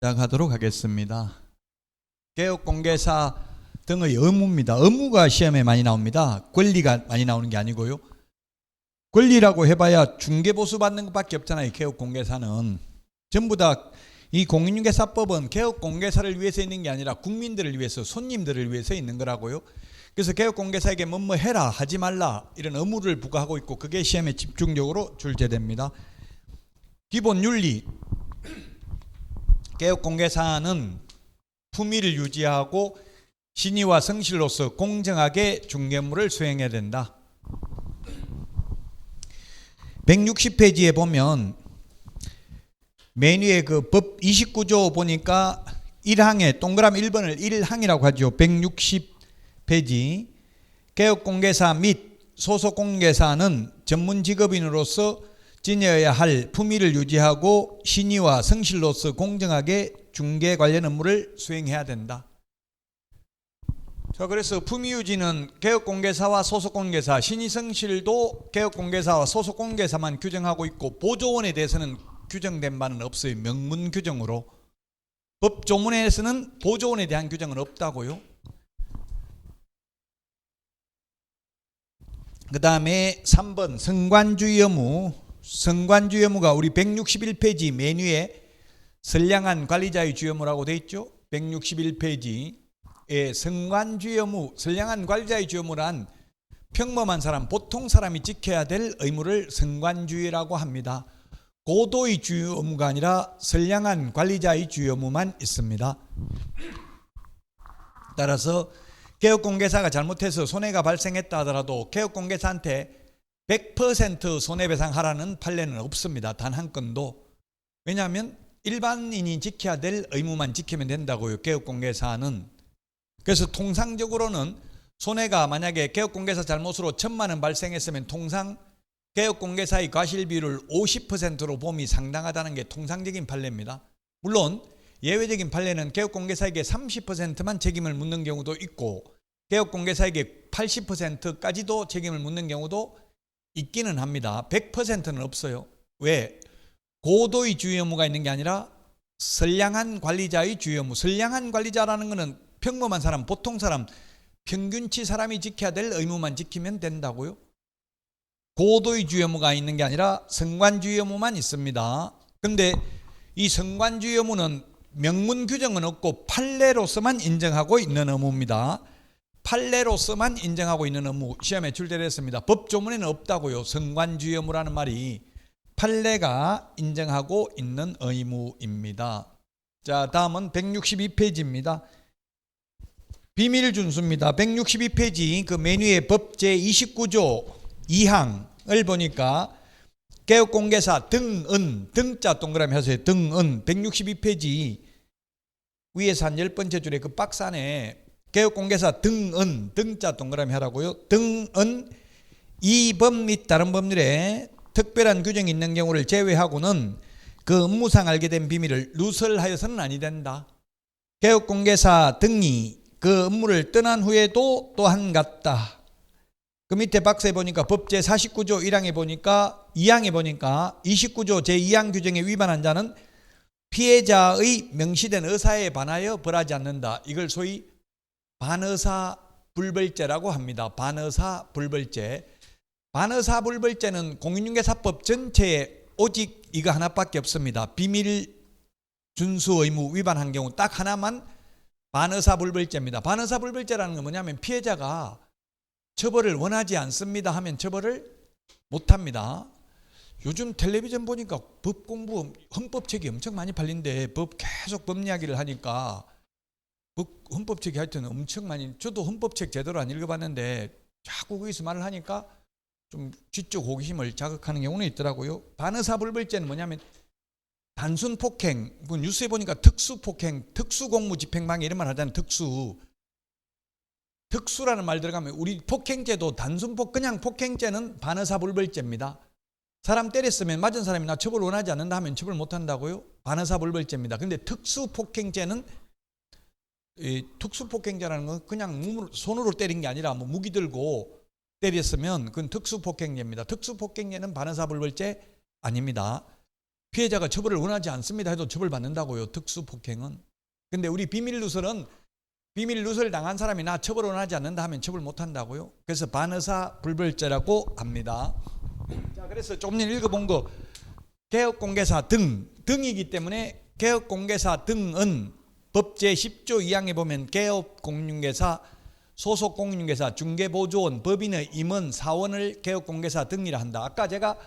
시작하도록 하겠습니다. 개업공개사 등의 의무입니다. 의무가 시험에 많이 나옵니다. 권리가 많이 나오는 게 아니고요. 권리라고 해봐야 중개보수 받는 것밖에 없잖아요. 개업공개사는 전부 다 이 공인중개사법은 개업공개사를 위해서 있는 게 아니라 국민들을 위해서, 손님들을 위해서 있는 거라고요. 그래서 개업공개사에게 뭐뭐 해라, 하지 말라 이런 의무를 부과하고 있고, 그게 시험에 집중적으로 출제됩니다. 기본 윤리, 개업공개사는 품위를 유지하고 신의와 성실로서 공정하게 중개업무를 수행해야 된다. 160페이지에 보면 메뉴의 그 법 29조 보니까 1항에 동그라미 1번을 1항이라고 하죠. 160페이지. 개업공개사 및 소속공개사는 전문 직업인으로서 지녀야 할 품위를 유지하고 신의와 성실로서 공정하게 중개 관련 업무를 수행해야 된다. 자, 그래서 품위 유지는 개업공개사와 소속공개사, 신의 성실도 개업공개사와 소속공개사만 규정하고 있고, 보조원에 대해서는 규정된 바는 없어요. 명문 규정으로. 법조문에서는 보조원에 대한 규정은 없다고요. 그 다음에 3번 성관주의 의무. 성관주의 의무가 우리 161페이지 메뉴에 선량한 관리자의 주의의무라고 되어 있죠. 161페이지에 성관주의 의무, 선량한 관리자의 주의의무란 평범한 사람, 보통 사람이 지켜야 될 의무를 성관주의라고 합니다. 고도의 주의 의무가 아니라 선량한 관리자의 주의 의무만 있습니다. 따라서 개업공개사가 잘못해서 손해가 발생했다 하더라도 개업공개사한테 100% 손해배상하라는 판례는 없습니다. 단 한 건도. 왜냐하면 일반인이 지켜야 될 의무만 지키면 된다고요. 개업공개사는. 그래서 통상적으로는 손해가 만약에 개업공개사 잘못으로 1,000만 원 발생했으면 통상 개업공개사의 과실비율을 50%로 봄이 상당하다는 게 통상적인 판례입니다. 물론 예외적인 판례는 개업공개사에게 30%만 책임을 묻는 경우도 있고, 개업공개사에게 80%까지도 책임을 묻는 경우도 있기는 합니다. 100%는 없어요. 왜? 고도의 주의 의무가 있는 게 아니라 선량한 관리자의 주의 의무. 선량한 관리자라는 것은 평범한 사람, 보통 사람, 평균치 사람이 지켜야 될 의무만 지키면 된다고요. 고도의 주의 의무가 있는 게 아니라 성관주의 의무만 있습니다. 그런데 이 성관주의 의무는 명문 규정은 없고 판례로서만 인정하고 있는 의무입니다. 판례로서만 인정하고 있는 의무, 시험에 출제됐습니다. 법조문에는 없다고요. 성관주의 의무라는 말이 판례가 인정하고 있는 의무입니다. 자, 다음은 162페이지입니다. 비밀 준수입니다. 162페이지 그 메뉴의 법 제29조 2항을 보니까 개업공개사 등은, 등자 동그라미 하세요. 등은 162페이지 위에서 한 10번째 줄에 그 박스 안에 개업공개사 등은, 등자 동그라미 하라고요. 등은 이 법 및 다른 법률에 특별한 규정이 있는 경우를 제외하고는 그 업무상 알게 된 비밀을 누설하여서는 아니 된다. 개업공개사 등이 그 업무를 떠난 후에도 또한 같다. 그 밑에 박스에 보니까 법 제49조 1항에 보니까 2항에 보니까 29조 제2항 규정에 위반한 자는 피해자의 명시된 의사에 반하여 벌하지 않는다. 이걸 소위 반의사 불벌죄라고 합니다. 반의사 불벌죄. 반의사 불벌죄는 공인중개사법 전체에 오직 이거 하나밖에 없습니다. 비밀 준수 의무 위반한 경우 딱 하나만 반의사 불벌죄입니다. 반의사 불벌죄라는 건 뭐냐면 피해자가 처벌을 원하지 않습니다 하면 처벌을 못합니다. 요즘 텔레비전 보니까 법 공부, 헌법책이 엄청 많이 팔린데 계속 법 이야기를 하니까 헌법책이 하여튼 엄청 많이, 저도 헌법책 제대로 안 읽어봤는데 자꾸 거기서 말을 하니까 좀 지적 호기심을 자극하는 경우는 있더라고요. 반의사불벌죄는 뭐냐면 단순 폭행, 뉴스에 보니까 특수폭행, 특수공무집행방해 이런 말 하잖아요. 특수라는 말 들어가면 우리 폭행죄도 그냥 폭행죄는 반의사불벌죄입니다. 사람 때렸으면 맞은 사람이 나 처벌 원하지 않는다 하면 처벌 못한다고요? 반의사불벌죄입니다. 근데 특수폭행죄는, 특수폭행죄라는 건 그냥 손으로 때린 게 아니라 뭐 무기 들고 때렸으면 그건 특수폭행죄입니다. 특수폭행죄는 반의사불벌죄 아닙니다. 피해자가 처벌을 원하지 않습니다 해도 처벌받는다고요. 특수폭행은. 근데 우리 비밀누설은 비밀 누설 당한 사람이 나 처벌 원하지 않는다 하면 처벌 못한다고요. 그래서 반의사 불벌죄라고 합니다. 자, 그래서 조금 전에 읽어본 거 개업공개사 등이기 때문에 개업공개사 등은 법 제10조 2항에 보면 개업공인중개사, 소속공인중개사, 중개보조원, 법인의 임원, 사원을 개업공개사 등이라 한다. 아까 제가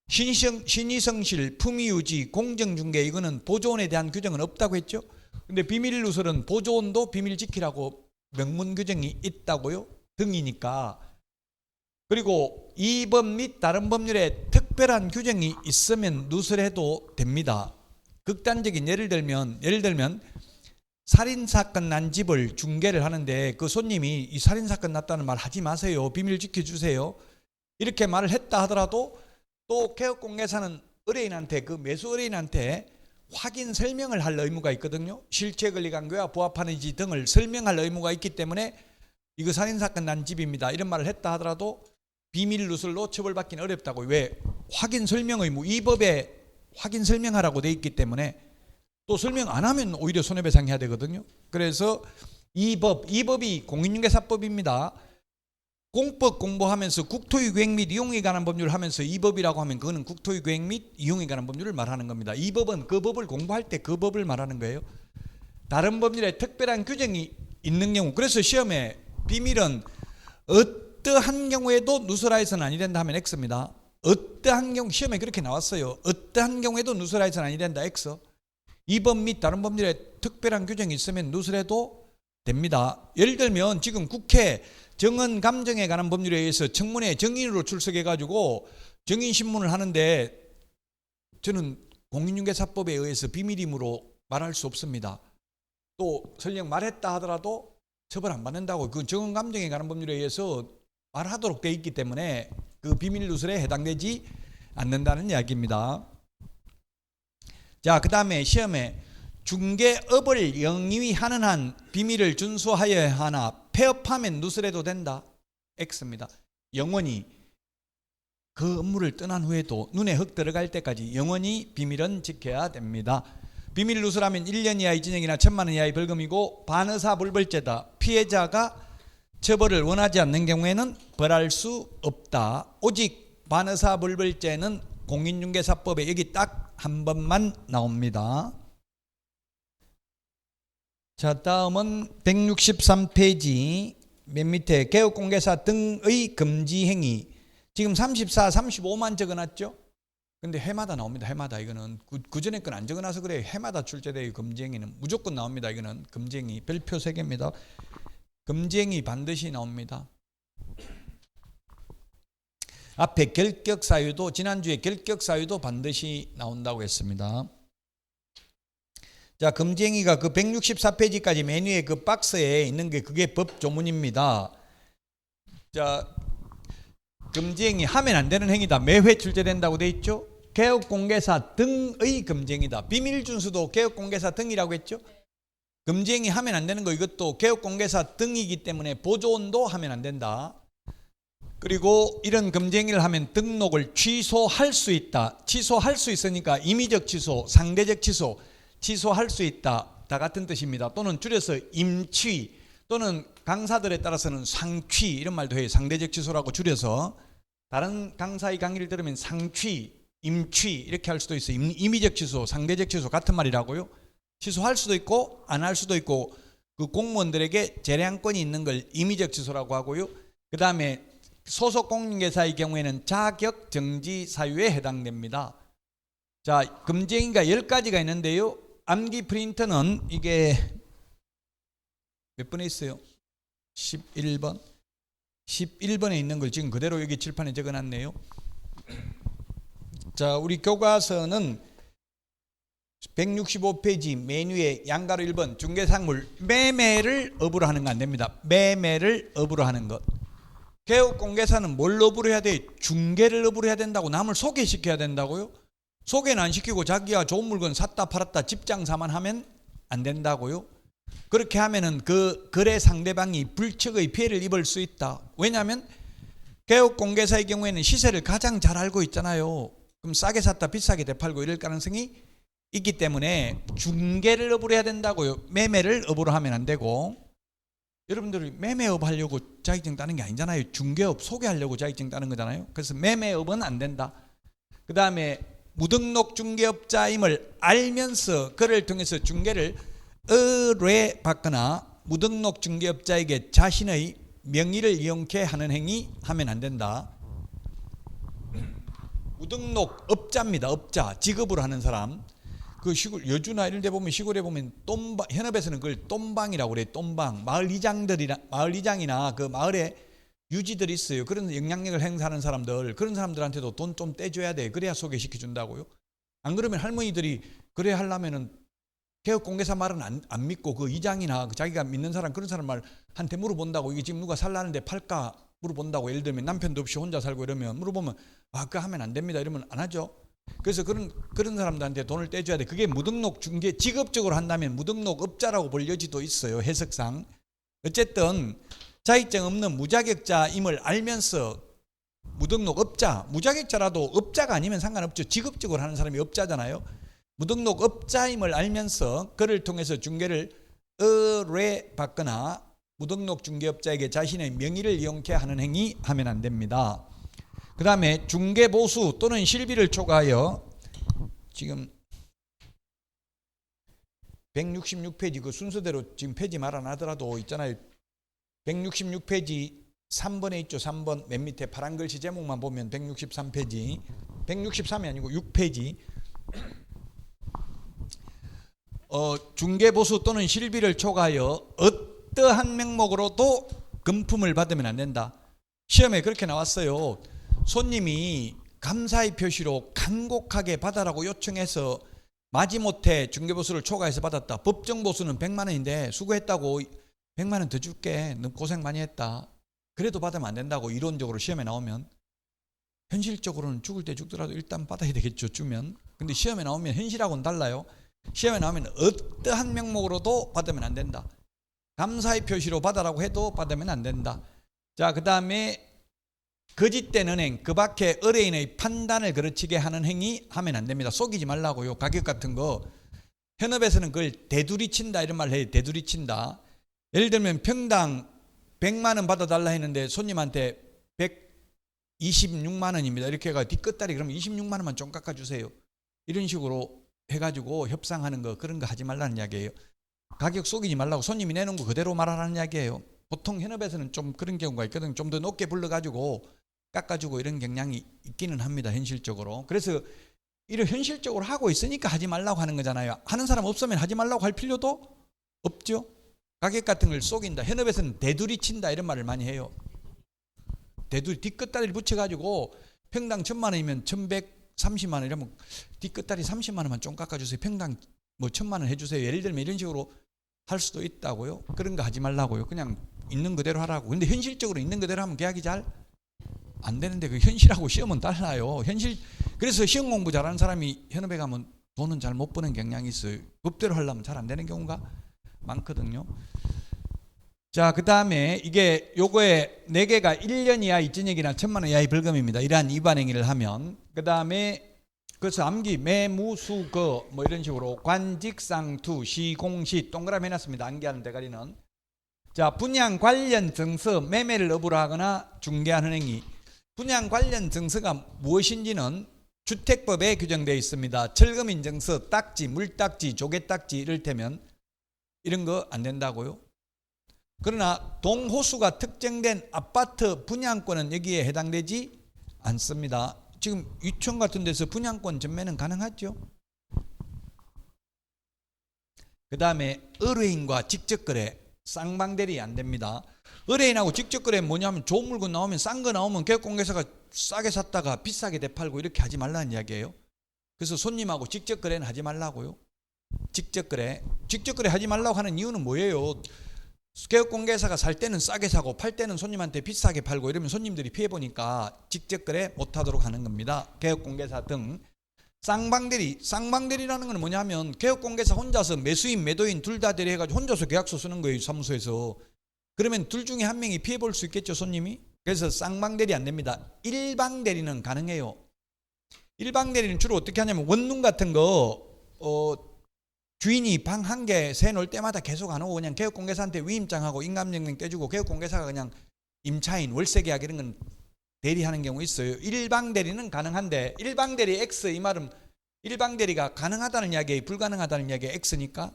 신의성실, 품위유지, 공정중개 이거는 보조원에 대한 규정은 없다고 했죠. 근데 비밀누설은 보조원도 비밀 지키라고 명문 규정이 있다고요. 등이니까. 그리고 이 법 및 다른 법률에 특별한 규정이 있으면 누설해도 됩니다. 극단적인 예를 들면 살인사건 난 집을 중개를 하는데 그 손님이 이 살인사건 났다는 말 하지 마세요. 비밀 지켜주세요. 이렇게 말을 했다 하더라도 또 개업공개사는 의뢰인한테 그 매수 의뢰인한테 확인 설명을 할 의무가 있거든요. 실체 권리 관계와 부합하는지 등을 설명할 의무가 있기 때문에 이거 살인사건 난 집입니다. 이런 말을 했다 하더라도 비밀 누설로 처벌받기는 어렵다고. 왜? 확인 설명 의무. 이 법에 확인 설명하라고 돼 있기 때문에 또 설명 안 하면 오히려 손해배상해야 되거든요. 그래서 이 법이 공인중개사법입니다. 공법 공부하면서 국토유기획 및 이용에 관한 법률을 하면서 이 법이라고 하면 그거는 국토유기획 및 이용에 관한 법률을 말하는 겁니다. 이 법은 그 법을 공부할 때 그 법을 말하는 거예요. 다른 법률에 특별한 규정이 있는 경우, 그래서 시험에 비밀은 어떠한 경우에도 누설하여서는 아니 된다 하면 X입니다. 어떠한 경우, 시험에 그렇게 나왔어요. 어떠한 경우에도 누설하여서는 아니 된다 X. 이 법 및 다른 법률에 특별한 규정이 있으면 누설해도 됩니다. 예를 들면 지금 국회 정언 감정에 관한 법률에 의해서 청문회 정인으로 출석해가지고 정인신문을 하는데 저는 공인중개사법에 의해서 비밀임으로 말할 수 없습니다. 또 설령 말했다 하더라도 처벌 안 받는다고. 그 정언 감정에 관한 법률에 의해서 말하도록 되어 있기 때문에 그 비밀 누설에 해당되지 않는다는 이야기입니다. 자, 그 다음에 시험에 중개업을 영위히 하는 한 비밀을 준수하여야 하나 폐업하면 누설해도 된다. X입니다. 영원히 그 업무를 떠난 후에도 눈에 흙 들어갈 때까지 영원히 비밀은 지켜야 됩니다. 비밀 누설하면 1년 이하의 징역이나 1,000만 원 이하의 벌금이고 반의사 불벌죄다. 피해자가 처벌을 원하지 않는 경우에는 벌할 수 없다. 오직 반의사 불벌죄는 공인중개사법에 여기 딱 한 번만 나옵니다. 자, 다음은 163페이지 맨 밑에 개업공개사 등의 금지행위. 지금 34, 35만 적어놨죠? 근데 해마다 나옵니다. 해마다. 이거는 그 전에 건 안 적어놔서 그래요. 해마다 출제돼요. 금지행위는 무조건 나옵니다. 이거는 금지행위 별표 3개입니다. 금지행위 반드시 나옵니다. 앞에 결격사유도 지난주에 결격사유도 반드시 나온다고 했습니다. 자, 금지행위가 그 164페이지까지 맨 위에 그 박스에 있는 게 그게 법 조문입니다. 자, 금지행위 하면 안 되는 행위다. 매회 출제된다고 돼 있죠. 개업공개사 등의 금지행위다. 비밀준수도 개업공개사 등이라고 했죠. 금지행위 하면 안 되는 거 이것도 개업공개사 등이기 때문에 보조원도 하면 안 된다. 그리고 이런 금지행위를 하면 등록을 취소할 수 있다. 취소할 수 있으니까 임의적 취소, 상대적 취소, 취소할 수 있다. 다 같은 뜻입니다. 또는 줄여서 임취 또는 강사들에 따라서는 상취 이런 말도 해요. 상대적 취소라고 줄여서. 다른 강사의 강의를 들으면 상취, 임취 이렇게 할 수도 있어요. 임의적 취소, 상대적 취소 같은 말이라고요. 취소할 수도 있고 안 할 수도 있고 그 공무원들에게 재량권이 있는 걸 임의적 취소라고 하고요. 그 다음에 소속 공인중개사의 경우에는 자격 정지 사유에 해당됩니다. 자, 금지행위가 10가지가 있는데요. 암기 프린터는 이게 몇 번에 있어요? 11번. 11번에 있는 걸 지금 그대로 여기 칠판에 적어놨네요. 자, 우리 교과서는 165페이지 맨 위에 양가로 1번 중개상물 매매를 업으로 하는 거 안 됩니다. 매매를 업으로 하는 것. 개업공개사는 뭘 업으로 해야 돼? 중개를 업으로 해야 된다고. 남을 소개시켜야 된다고요? 소개는 안 시키고 자기가 좋은 물건 샀다 팔았다 집장사만 하면 안 된다고요? 그렇게 하면은 그 거래 상대방이 불측의 피해를 입을 수 있다. 왜냐하면 개업공개사의 경우에는 시세를 가장 잘 알고 있잖아요. 그럼 싸게 샀다 비싸게 되팔고 이럴 가능성이 있기 때문에 중개를 업으로 해야 된다고요. 매매를 업으로 하면 안 되고. 여러분들이 매매업 하려고 자격증 따는 게 아니잖아요. 중개업 소개하려고 자격증 따는 거잖아요. 그래서 매매업은 안 된다. 그 다음에 무등록 중개업자임을 알면서 그를 통해서 중개를 의뢰받거나 무등록 중개업자에게 자신의 명의를 이용케 하는 행위 하면 안 된다. 무등록 업자입니다. 업자, 직업으로 하는 사람. 그 시골 여주나 이런 데 보면 시골에 보면 똠방, 현업에서는 그걸 똠방이라고 그래요. 똠방. 마을 이장이나 그 마을에 유지들이 있어요. 그런 영향력을 행사하는 사람들, 그런 사람들한테도 돈 좀 떼줘야 돼. 그래야 소개시켜 준다고요. 안 그러면 할머니들이 그래 하려면은 개업공개사 말은 안 믿고 그 이장이나 그 자기가 믿는 사람 그런 사람 말한테 물어본다고. 이게 지금 누가 살라는데 팔까 물어본다고. 예를 들면 남편도 없이 혼자 살고 이러면 물어보면 그거 하면 안 됩니다 이러면 안 하죠. 그래서 그런 사람들한테 돈을 떼줘야 돼. 그게 무등록 중개 직업적으로 한다면 무등록 업자라고 볼 여지도 있어요. 해석상. 어쨌든 자격증 없는 무자격자임을 알면서 무등록 업자, 무자격자라도 업자가 아니면 상관없죠. 직업적으로 하는 사람이 업자잖아요. 무등록 업자임을 알면서 그를 통해서 중개를 의뢰받거나 무등록 중개업자에게 자신의 명의를 이용케 하는 행위 하면 안 됩니다. 그 다음에 중개보수 또는 실비를 초과하여 지금 166페이지 그 순서대로 지금 페이지 말 안 하더라도 있잖아요. 166페이지 3번에 있죠. 3번 맨 밑에 파란 글씨 제목만 보면 163페이지 163이 아니고 6페이지 중개보수 또는 실비를 초과하여 어떠한 명목으로도 금품을 받으면 안 된다. 시험에 그렇게 나왔어요. 손님이 감사의 표시로 간곡하게 받아라고 요청해서 마지못해 중개보수를 초과해서 받았다. 법정보수는 100만 원인데 수고했다고 100만 원 더 줄게. 너 고생 많이 했다. 그래도 받으면 안 된다고 이론적으로 시험에 나오면. 현실적으로는 죽을 때 죽더라도 일단 받아야 되겠죠. 주면. 근데 시험에 나오면 현실하고는 달라요. 시험에 나오면 어떠한 명목으로도 받으면 안 된다. 감사의 표시로 받아라고 해도 받으면 안 된다. 자, 그 다음에 거짓된 은행, 그 밖에 의뢰인의 판단을 그르치게 하는 행위 하면 안 됩니다. 속이지 말라고요. 가격 같은 거. 현업에서는 그걸 대두리친다 이런 말을 해요. 대두리친다. 예를 들면 평당 100만 원 받아달라 했는데 손님한테 126만 원입니다. 이렇게 해가 뒤끝다리 그러면 26만 원만 좀 깎아주세요. 이런 식으로 해가지고 협상하는 거 그런 거 하지 말라는 이야기예요. 가격 속이지 말라고 손님이 내놓은 거 그대로 말하라는 이야기예요. 보통 현업에서는 좀 그런 경우가 있거든요. 좀 더 높게 불러가지고 깎아주고 이런 경향이 있기는 합니다. 현실적으로. 그래서 이런 현실적으로 하고 있으니까 하지 말라고 하는 거잖아요. 하는 사람 없으면 하지 말라고 할 필요도 없죠. 가격 같은 걸 속인다. 현업에서는 대두리 친다 이런 말을 많이 해요. 대두리 뒤끝다리를 붙여가지고 평당 1,000만 원이면 1,130만 원 이러면 뒤끝다리 30만 원만 좀 깎아주세요. 평당 뭐 1,000만 원 해주세요. 예를 들면 이런 식으로 할 수도 있다고요. 그런 거 하지 말라고요. 그냥 있는 그대로 하라고. 근데 현실적으로 있는 그대로 하면 계약이 잘 안 되는데 그 현실하고 시험은 달라요. 그래서 시험 공부 잘하는 사람이 현업에 가면 돈은 잘 못 버는 경향이 있어요. 법대로 하려면 잘 안 되는 경우가 많거든요. 자, 그 다음에 이게 요거에 4개가 1년 이하 이전액이나 1,000만 원 이하의 벌금입니다. 이러한 위반 행위를 하면. 그 다음에 그래서 암기 매무수거 뭐 이런 식으로 관직상투 시공시 동그라미 해놨습니다. 암기하는 대가리는. 자, 분양 관련 증서 매매를 업으로 하거나 중개하는 행위. 분양 관련 증서가 무엇인지는 주택법에 규정되어 있습니다. 철거민증서, 딱지, 물딱지, 조개딱지 이를테면 이런 거 안 된다고요. 그러나 동호수가 특정된 아파트 분양권은 여기에 해당되지 않습니다. 지금 유치원 같은 데서 분양권 전매는 가능하죠. 그 다음에 의뢰인과 직접거래, 쌍방대리 안 됩니다. 의뢰인하고 직접거래 뭐냐면 좋은 물건 나오면 싼 거 나오면 개업공개사가 싸게 샀다가 비싸게 되팔고 이렇게 하지 말라는 이야기예요. 그래서 손님하고 직접거래는 하지 말라고요. 직접거래 하지 말라고 하는 이유는 뭐예요? 개업공개사가 살 때는 싸게 사고 팔 때는 손님한테 비싸게 팔고 이러면 손님들이 피해보니까 직접거래 못하도록 하는 겁니다. 개업공개사 등. 쌍방대리라는 건 뭐냐면 개업공개사 혼자서 매수인 매도인 둘 다 대리해가지고 혼자서 계약서 쓰는 거예요. 사무소에서. 그러면 둘 중에 한 명이 피해볼 수 있겠죠. 손님이. 그래서 쌍방대리 안 됩니다. 일방대리는 가능해요. 일방 대리는 주로 어떻게 하냐면 원룸 같은 거 주인이 방 한 개 새 놓을 때마다 계속 안 오고 그냥 개업공개사한테 위임장하고 인감명령 떼주고 개업공개사가 그냥 임차인 월세 계약 이런 건 대리하는 경우 있어요. 일방 대리는 가능한데 일방 대리 X 이 말은 일방 대리가 가능하다는 이야기에 불가능하다는 이야기에 X니까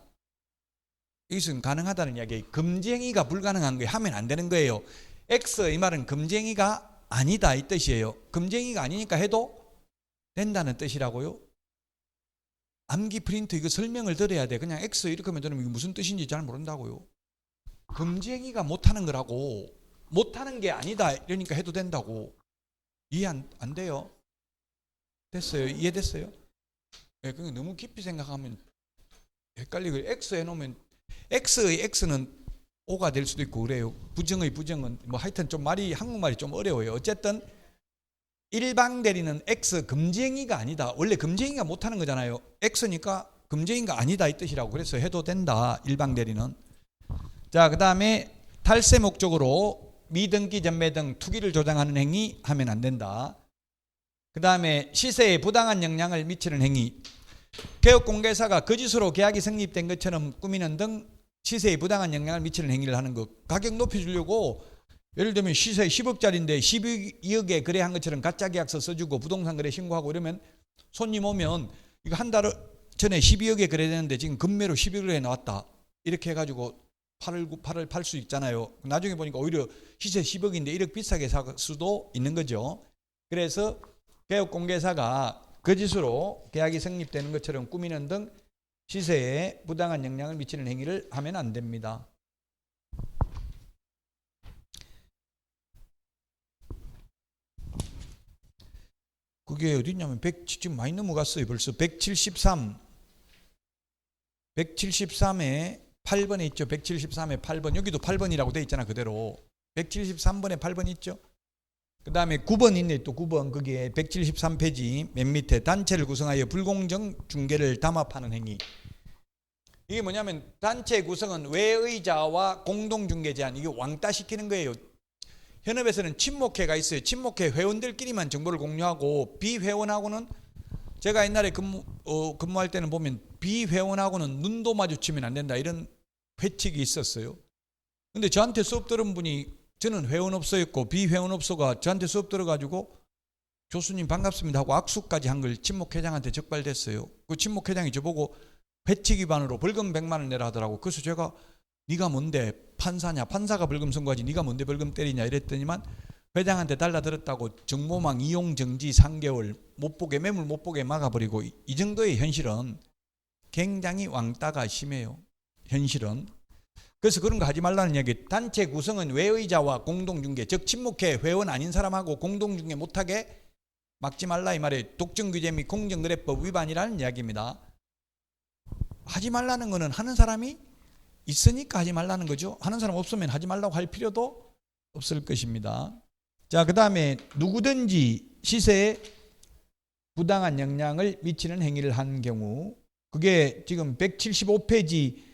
이것은 가능하다는 이야기에 금지행위가 불가능한 거예요. 하면 안 되는 거예요. X 이 말은 금지행위가 아니다 이 뜻이에요. 금지행위가 아니니까 해도 된다는 뜻이라고요. 암기 프린트 이거 설명을 들어야 돼. 그냥 X 이렇게 하면 저는 이게 무슨 뜻인지 잘 모른다고요. 금지행위가 못하는 거라고. 못하는 게 아니다 이러니까 해도 된다고. 이해 안 돼요? 됐어요? 이해됐어요? 네, 그게 너무 깊이 생각하면 헷갈리고 X 해놓으면 X의 X는 O가 될 수도 있고 그래요. 부정의 부정은 뭐 하여튼 좀 말이 한국말이 좀 어려워요. 어쨌든 일방 대리는 X 금지행위가 아니다. 원래 금지행위가 못하는 거잖아요. X니까 금지행위가 아니다 이 뜻이라고. 그래서 해도 된다 일방 대리는. 자, 그 다음에 탈세 목적으로 미등기 전매 등 투기를 조장하는 행위 하면 안 된다. 그 다음에 시세에 부당한 영향을 미치는 행위. 개업공개사가 거짓으로 계약이 성립된 것처럼 꾸미는 등 시세에 부당한 영향을 미치는 행위를 하는 것. 가격 높여주려고 예를 들면 시세 10억짜리인데 12억에 거래한 것처럼 가짜 계약서 써주고 부동산 거래 신고하고 이러면 손님 오면 이거 한 달 전에 12억에 거래되는데 지금 금매로 11억에 나왔다. 이렇게 해가지고 팔 수 있잖아요. 나중에 보니까 오히려 시세 10억인데 1억 비싸게 살 수도 있는 거죠. 그래서 개업공개사가 거짓으로 계약이 성립되는 것처럼 꾸미는 등 시세에 부당한 영향을 미치는 행위를 하면 안 됩니다. 그게 어디 있냐면 지금 많이 넘어갔어요. 벌써 173에 8번에 있죠. 173에 8번. 여기도 8번이라고 돼 있잖아. 그대로 173번에 8번 있죠. 그 다음에 9번 있네. 또 9번 거기에 173페이지 맨 밑에 단체를 구성하여 불공정 중개를 담합하는 행위. 이게 뭐냐면 단체 구성은 외의자와 공동중개 제한. 이게 왕따 시키는 거예요. 현업에서는 친목회가 있어요. 친목회 회원들끼리만 정보를 공유하고 비회원하고는 제가 옛날에 근무할 때는 보면 비회원하고는 눈도 마주치면 안 된다 이런 회칙이 있었어요. 근데 저한테 수업 들은 분이 저는 회원업소였고 비회원업소가 저한테 수업 들어가지고 교수님 반갑습니다 하고 악수까지 한 걸 친목회장한테 적발됐어요. 그 친목회장이 저보고 회칙 위반으로 벌금 100만 원 내라 하더라고. 그래서 제가 네가 뭔데 판사냐, 판사가 벌금 선고하지 네가 뭔데 벌금 때리냐 이랬더니만 회장한테 달라들었다고 정보망 이용 정지 3개월 못보게 매물 못보게 막아버리고 이 정도의 현실은 굉장히 왕따가 심해요. 현실은. 그래서 그런 거 하지 말라는 이야기. 단체 구성은 외의자와 공동중개, 즉 친목회 회원 아닌 사람하고 공동중개 못하게 막지 말라 이 말이에요. 독점규제 및 공정거래법 위반이라는 이야기입니다. 하지 말라는 거는 하는 사람이 있으니까 하지 말라는 거죠. 하는 사람 없으면 하지 말라고 할 필요도 없을 것입니다. 자, 그 다음에 누구든지 시세에 부당한 영향을 미치는 행위를 한 경우, 그게 지금 175페이지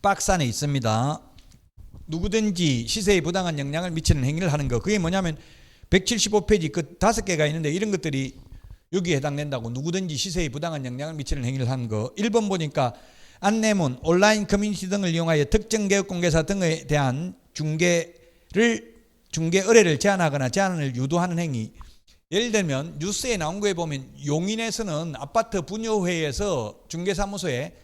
박스 안에 있습니다. 누구든지 시세에 부당한 영향을 미치는 행위를 하는 거. 그게 뭐냐면 175페이지 그 5개가 있는데 이런 것들이 여기에 해당된다고. 누구든지 시세에 부당한 영향을 미치는 행위를 하는 거. 1번 보니까 안내문, 온라인 커뮤니티 등을 이용하여 특정 개업공개사 등에 대한 중개 의뢰를 제한하거나 제한을 유도하는 행위. 예를 들면 뉴스에 나온 거에 보면 용인에서는 아파트 분여회에서 중개사무소에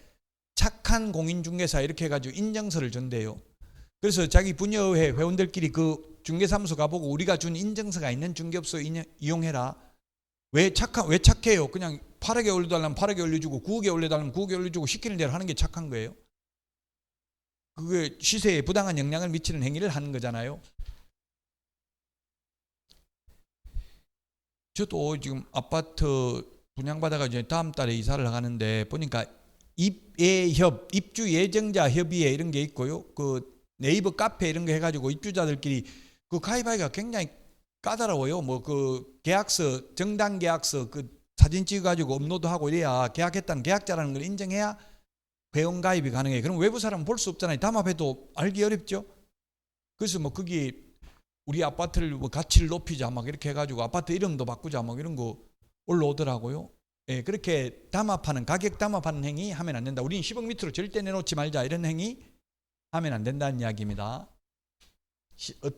착한 공인중개사 이렇게 해가지고 인증서를 준대요. 그래서 자기 분여회 회원들끼리 그 중개사무소 가보고 우리가 준 인증서가 있는 중개업소 이용해라. 왜 착해요? 그냥 8억에 올려달라면 8억에 올려주고 9억에 올려달라면 9억에 올려주고 시키는 대로 하는 게 착한 거예요. 그게 시세에 부당한 영향을 미치는 행위를 하는 거잖아요. 저도 지금 아파트 분양받아가지고 다음 달에 이사를 가는데 보니까 입주 예정자 협의회 이런 게 있고요. 그 네이버 카페 이런 거 해가지고 입주자들끼리 그 가입하기가 굉장히 까다로워요. 뭐 그 계약서, 정당 계약서 그 사진 찍어가지고 업로드하고 이래야 계약했다는 계약자라는 걸 인정해야 회원 가입이 가능해요. 그럼 외부 사람은 볼 수 없잖아요. 담합해도 알기 어렵죠. 그래서 뭐 거기 우리 아파트를 뭐 가치를 높이자 막 이렇게 해가지고 아파트 이름도 바꾸자 막 이런 거 올라오더라고요. 예, 그렇게 담합하는 가격 담합하는 행위 하면 안 된다. 우리는 10억 밑으로 절대 내놓지 말자 이런 행위 하면 안 된다는 이야기입니다.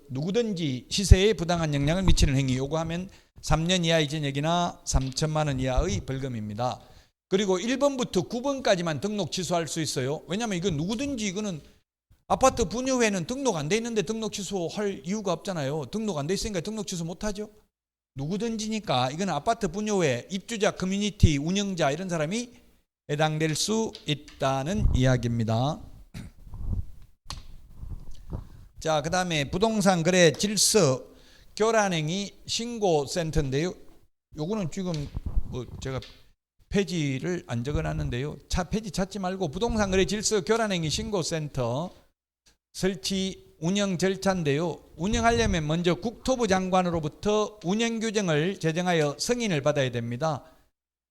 누구든지 시세에 부당한 영향을 미치는 행위 요구하면 3년 이하의 전역이나 3천만 원 이하의 벌금입니다. 그리고 1번부터 9번까지만 등록 취소할 수 있어요. 왜냐하면 이건 누구든지 이거는 아파트 분유회는 등록 안 돼 있는데 등록 취소할 이유가 없잖아요. 등록 안 돼 있으니까 등록 취소 못하죠. 누구든지니까 이건 아파트 분유회, 입주자, 커뮤니티, 운영자 이런 사람이 해당될 수 있다는 이야기입니다. 자, 그 다음에 부동산 거래 질서 교란행위 신고센터인데요. 요거는 지금 뭐 제가 페이지를 안 적어놨는데요. 페이지 찾지 말고 부동산 거래 질서 교란행위 신고센터 설치 운영 절차인데요. 운영하려면 먼저 국토부 장관으로부터 운영규정을 제정하여 승인을 받아야 됩니다.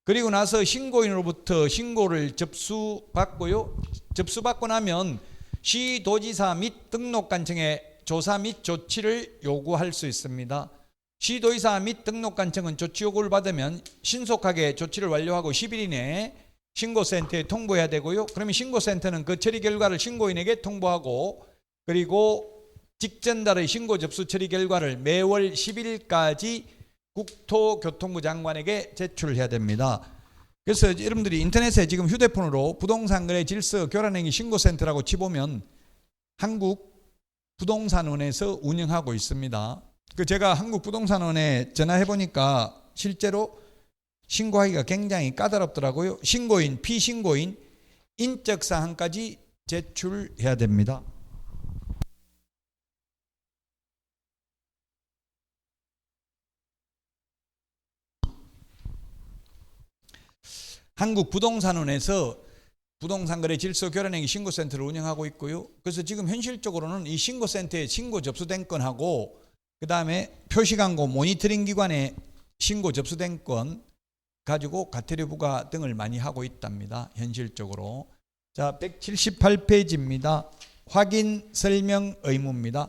그리고 나서 신고인으로부터 신고를 접수받고요. 접수받고 나면 시도지사 및 등록관청에 조사 및 조치를 요구할 수 있습니다. 시도지사 및 등록관청은 조치 요구를 받으면 신속하게 조치를 완료하고 10일 이내에 신고센터에 통보해야 되고요. 그러면 신고센터는 그 처리 결과를 신고인에게 통보하고 그리고 직전달의 신고 접수 처리 결과를 매월 10일까지 국토교통부 장관에게 제출해야 됩니다. 그래서 여러분들이 인터넷에 지금 휴대폰으로 부동산 거래 질서 교란행위 신고센터라고 치보면 한국 부동산원에서 운영하고 있습니다. 제가 한국 부동산원에 전화해 보니까 실제로 신고하기가 굉장히 까다롭더라고요. 신고인, 피신고인, 인적 사항까지 제출해야 됩니다. 한국 부동산원에서 부동산거래 질서 교란행위 신고센터를 운영하고 있고요. 그래서 지금 현실적으로는 이 신고센터에 신고 접수된 건하고 그 다음에 표시광고 모니터링 기관에 신고 접수된 건 가지고 과태료 부과 등을 많이 하고 있답니다. 현실적으로. 자, 178페이지입니다. 확인 설명 의무입니다.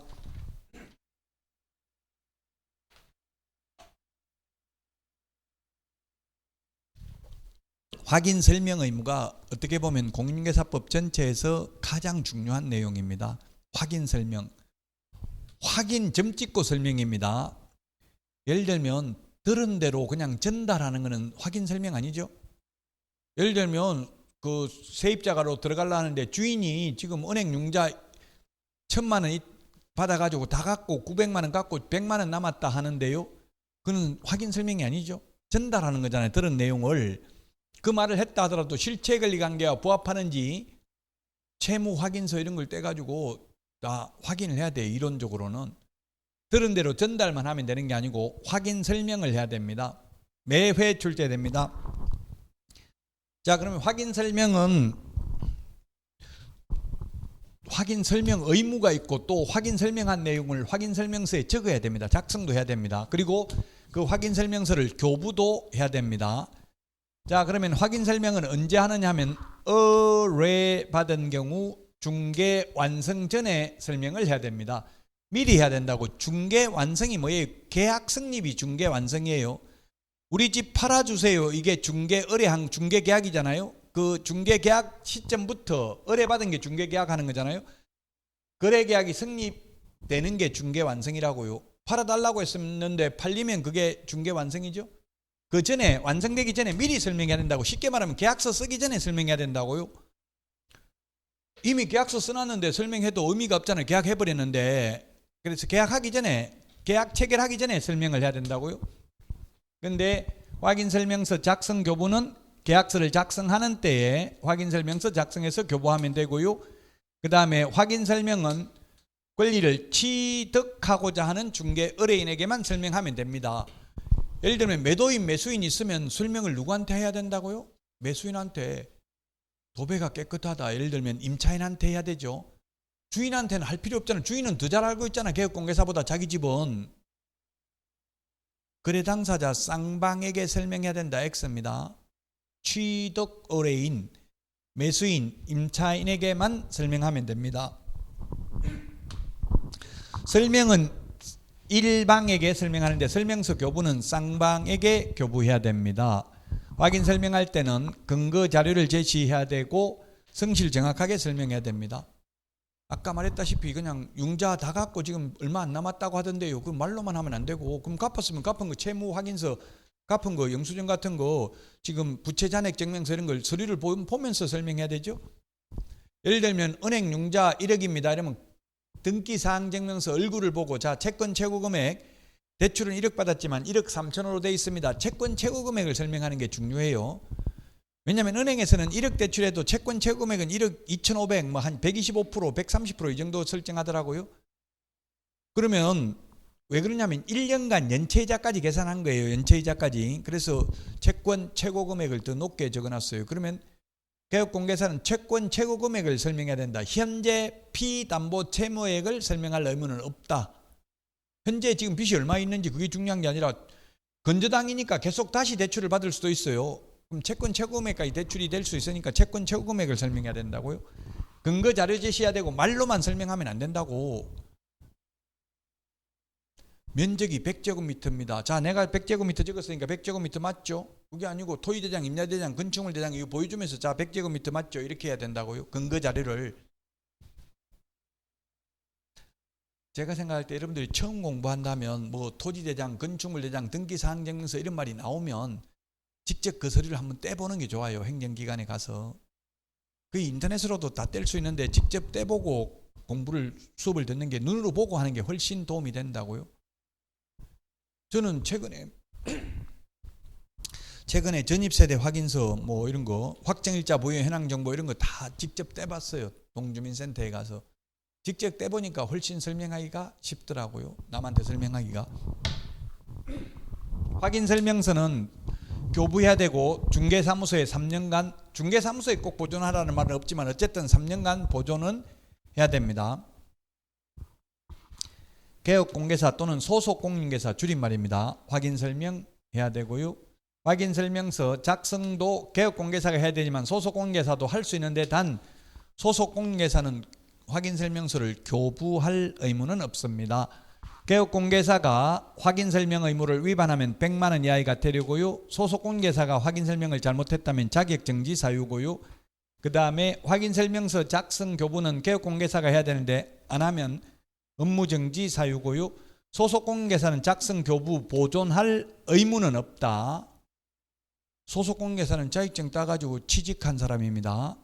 확인 설명 의무가 어떻게 보면 공인중개사법 전체에서 가장 중요한 내용입니다. 확인 설명. 확인 점 찍고 설명입니다. 예를 들면 들은 대로 그냥 전달하는 것은 확인 설명 아니죠? 예를 들면 그 세입자가로 들어가려는데 주인이 지금 은행 융자 1,000만 원 받아가지고 다 갖고 900만 원 갖고 100만 원 남았다 하는데요. 그는 확인 설명이 아니죠. 전달하는 거잖아요. 들은 내용을. 그 말을 했다 하더라도 실체 권리 관계와 부합하는지 채무 확인서 이런 걸 떼가지고 다 확인을 해야 돼요. 이론적으로는. 들은 대로 전달만 하면 되는 게 아니고 확인 설명을 해야 됩니다. 매회 출제됩니다. 자, 그러면 확인 설명은 확인 설명 의무가 있고 또 확인 설명한 내용을 확인 설명서에 적어야 됩니다. 작성도 해야 됩니다. 그리고 그 확인 설명서를 교부도 해야 됩니다. 자, 그러면 확인 설명은 언제 하느냐 하면 의뢰받은 경우 중개 완성 전에 설명을 해야 됩니다. 미리 해야 된다고. 중개 완성이 뭐예요? 계약 성립이 중개 완성이에요. 우리 집 팔아주세요. 이게 중개 의뢰한 중개 계약이잖아요. 그 중개 계약 시점부터 의뢰받은 게 중개 계약하는 거잖아요. 거래 계약이 성립되는 게 중개 완성이라고요. 팔아달라고 했었는데 팔리면 그게 중개 완성이죠. 그 전에 완성되기 전에 미리 설명해야 된다고. 쉽게 말하면 계약서 쓰기 전에 설명해야 된다고요. 이미 계약서 써놨는데 설명해도 의미가 없잖아요. 계약해버렸는데. 그래서 계약하기 전에 계약 체결하기 전에 설명을 해야 된다고요. 그런데 확인설명서 작성 교부는 계약서를 작성하는 때에 확인설명서 작성해서 교부하면 되고요. 그 다음에 확인설명은 권리를 취득하고자 하는 중개 의뢰인에게만 설명하면 됩니다. 예를 들면 매도인 매수인 있으면 설명을 누구한테 해야 된다고요? 매수인한테. 도배가 깨끗하다. 예를 들면 임차인한테 해야 되죠. 주인한테는 할 필요 없잖아요. 주인은 더 잘 알고 있잖아. 개업공개사보다 자기 집은. 거래 당사자 쌍방에게 설명해야 된다. X입니다. 취득 의뢰인, 매수인, 임차인에게만 설명하면 됩니다. 설명은 일방에게 설명하는데 설명서 교부는 쌍방에게 교부해야 됩니다. 확인 설명할 때는 근거 자료를 제시해야 되고 성실 정확하게 설명해야 됩니다. 아까 말했다시피 그냥 융자 다 갖고 지금 얼마 안 남았다고 하던데요. 그 말로만 하면 안 되고, 그럼 갚았으면 갚은 거 채무 확인서, 갚은 거 영수증 같은 거, 지금 부채 잔액 증명서 이런 걸 서류를 보면서 설명해야 되죠. 예를 들면 은행 융자 1억입니다. 이러면 등기사항 증명서 얼굴을 보고, 자, 채권 최고 금액, 대출은 1억 받았지만 1억 3천으로 되어 있습니다. 채권 최고 금액을 설명하는 게 중요해요. 왜냐하면 은행에서는 1억 대출해도 채권 최고 금액은 1억 2,500, 뭐 한 125%, 130% 이 정도 설정하더라고요. 그러면 왜 그러냐면 1년간 연체이자까지 계산한 거예요. 연체이자까지. 그래서 채권 최고 금액을 더 높게 적어놨어요. 그러면 개업공개사는 채권 최고 금액을 설명해야 된다. 현재 피담보 채무액을 설명할 의무는 없다. 현재 지금 빚이 얼마 있는지 그게 중요한 게 아니라 건저당이니까 계속 다시 대출을 받을 수도 있어요. 그럼 채권 최고 금액까지 대출이 될 수 있으니까 채권 최고 금액을 설명해야 된다고요. 근거 자료 제시해야 되고 말로만 설명하면 안 된다고. 면적이 100제곱미터입니다. 자, 내가 100제곱미터 적었으니까 100제곱미터 맞죠? 그게 아니고 토지대장, 임야대장, 건축물대장 이거 보여주면서 자 100제곱미터 맞죠? 이렇게 해야 된다고요. 근거 자료를. 제가 생각할 때 여러분들이 처음 공부한다면 뭐 토지대장, 건축물대장, 등기사항증명서 이런 말이 나오면 직접 그 서류를 한번 떼보는 게 좋아요. 행정기관에 가서. 그 인터넷으로도 다 뗄 수 있는데 직접 떼보고 수업을 듣는 게, 눈으로 보고 하는 게 훨씬 도움이 된다고요. 저는 최근에 전입세대 확인서 뭐 이런 거, 확정일자 부여 현황 정보 이런 거 다 직접 떼봤어요. 동주민센터에 가서. 직접 떼보니까 훨씬 설명하기가 쉽더라고요. 남한테 설명하기가. 확인 설명서는 교부해야 되고 중개사무소에 3년간, 중개사무소에 꼭 보존하라는 말은 없지만 어쨌든 3년간 보존은 해야 됩니다. 개업공개사 또는 소속공인계사 줄임말입니다. 확인 설명해야 되고요. 확인 설명서 작성도 개업공개사가 해야 되지만 소속공인계사도 할 수 있는데 단 소속공인계사는 확인 설명서를 교부할 의무는 없습니다. 개업공개사가 확인 설명 의무를 위반하면 100만 원 이하의 과태료고요. 소속공개사가 확인 설명을 잘못했다면 자격정지 사유고요. 그 다음에 확인 설명서 작성 교부는 개업공개사가 해야 되는데 안 하면 업무정지 사유고요. 소속공개사는 작성 교부 보존할 의무는 없다. 소속공개사는 자격증 따가지고 취직한 사람입니다.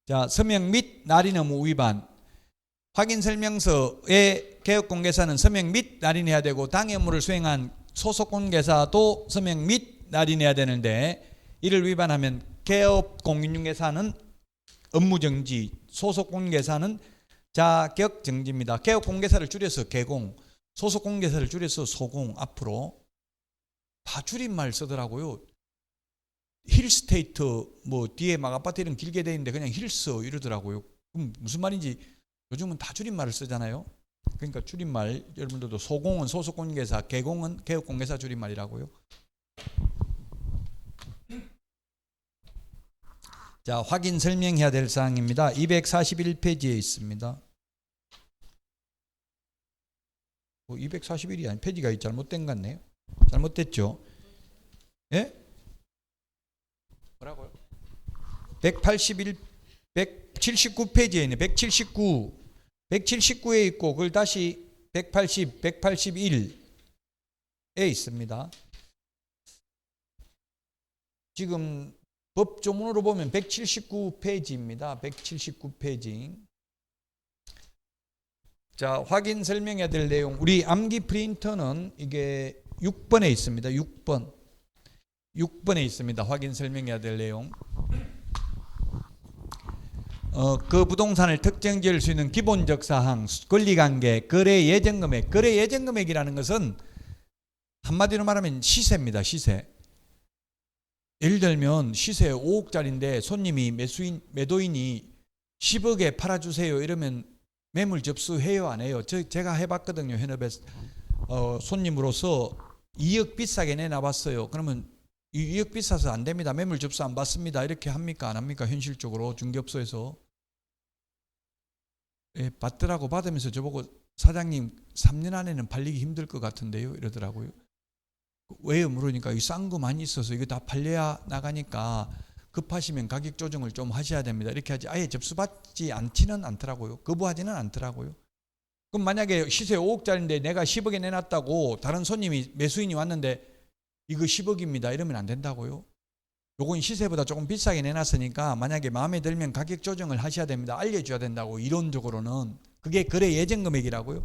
자, 서명 및 날인 의무 위반. 확인 설명서의 개업공개사는 서명 및 날인해야 되고 당해 업무를 수행한 소속공개사도 서명 및 날인해야 되는데 이를 위반하면 개업공인중개사는 업무정지, 소속공개사는 자격정지입니다. 개업공개사를 줄여서 개공, 소속공개사를 줄여서 소공. 앞으로 다 줄임말 쓰더라고요. 힐스테이트 뭐 뒤에 막 아파트 이름 길게 돼 있는데 그냥 힐스 이러더라고요. 그럼 무슨 말인지 요즘은 다 줄임말을 쓰잖아요. 그러니까 줄임말 여러분들도 소공은 소속공개사, 개공은 개업공개사 줄임말이라고요. 자, 확인 설명해야 될 사항입니다. 241페이지에 있습니다. 241이 아니 페이지가 잘못된 것 같네요. 잘못됐죠? 예? 뭐라고요? 179페이지에 있네. 179에 있고 그걸 다시 180, 181에 있습니다. 지금 법조문으로 보면 179페이지입니다. 179페이지. 자, 확인 설명해야 될 내용. 우리 암기 프린터는 이게 6번에 있습니다. 6번에 있습니다. 확인 설명해야 될 내용. 그 부동산을 특정 지을 수 있는 기본적 사항, 권리관계, 거래 예정금액. 거래 예정금액이라는 것은 한마디로 말하면 시세입니다. 시세. 예를 들면 시세 5억짜리인데 손님이 매도인이 10억에 팔아주세요 이러면 매물 접수해요 안 해요? 제가 해봤거든요. 현업에서 손님으로서 2억 비싸게 내놔봤어요. 그러면 2억 비싸서 안 됩니다. 매물 접수 안 받습니다. 이렇게 합니까? 안 합니까? 현실적으로 중개업소에서. 예, 받더라고. 받으면서 저보고 사장님 3년 안에는 팔리기 힘들 것 같은데요 이러더라고요. 왜요? 물으니까 이 싼 거 많이 있어서 이거 다 팔려야 나가니까 급하시면 가격 조정을 좀 하셔야 됩니다. 이렇게 하지 아예 접수받지 않지는 않더라고요. 거부하지는 않더라고요. 그럼 만약에 시세 5억짜리인데 내가 10억에 내놨다고 다른 손님이 매수인이 왔는데 이거 10억입니다 이러면 안 된다고요. 요건 시세보다 조금 비싸게 내놨으니까 만약에 마음에 들면 가격 조정을 하셔야 됩니다. 알려줘야 된다고. 이론적으로는 그게 거래 예정 금액이라고요.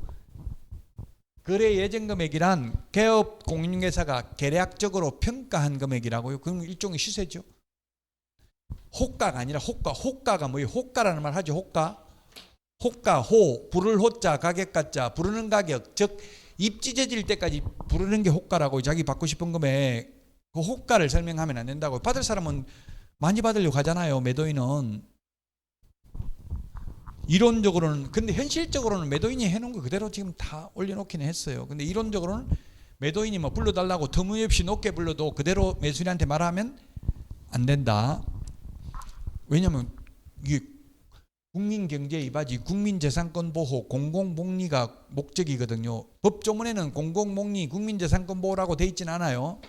거래 예정 금액이란 개업 공인중개사가 계략적으로 평가한 금액이라고요. 그럼 일종의 시세죠. 호가가 아니라 호가. 호가가 뭐예요? 호가라는 말 하죠. 호가. 호가, 호, 부를 호자, 가격 가자, 부르는 가격, 즉 입지제질 때까지 부르는 게 호가라고. 자기 받고 싶은 금액 그 호가를 설명하면 안 된다고. 받을 사람은 많이 받으려고 하잖아요. 매도인은. 이론적으로는. 근데 현실적으로는 매도인이 해놓은 거 그대로 지금 다 올려놓기는 했어요. 근데 이론적으로는 매도인이 뭐 불러달라고 터무니없이 높게 불러도 그대로 매수인한테 말하면 안 된다. 왜냐하면 이게 국민경제 이바지, 국민재산권 보호, 공공복리가 목적이거든요. 법조문에는 공공복리, 국민재산권 보호라고 돼 있지는 않아요.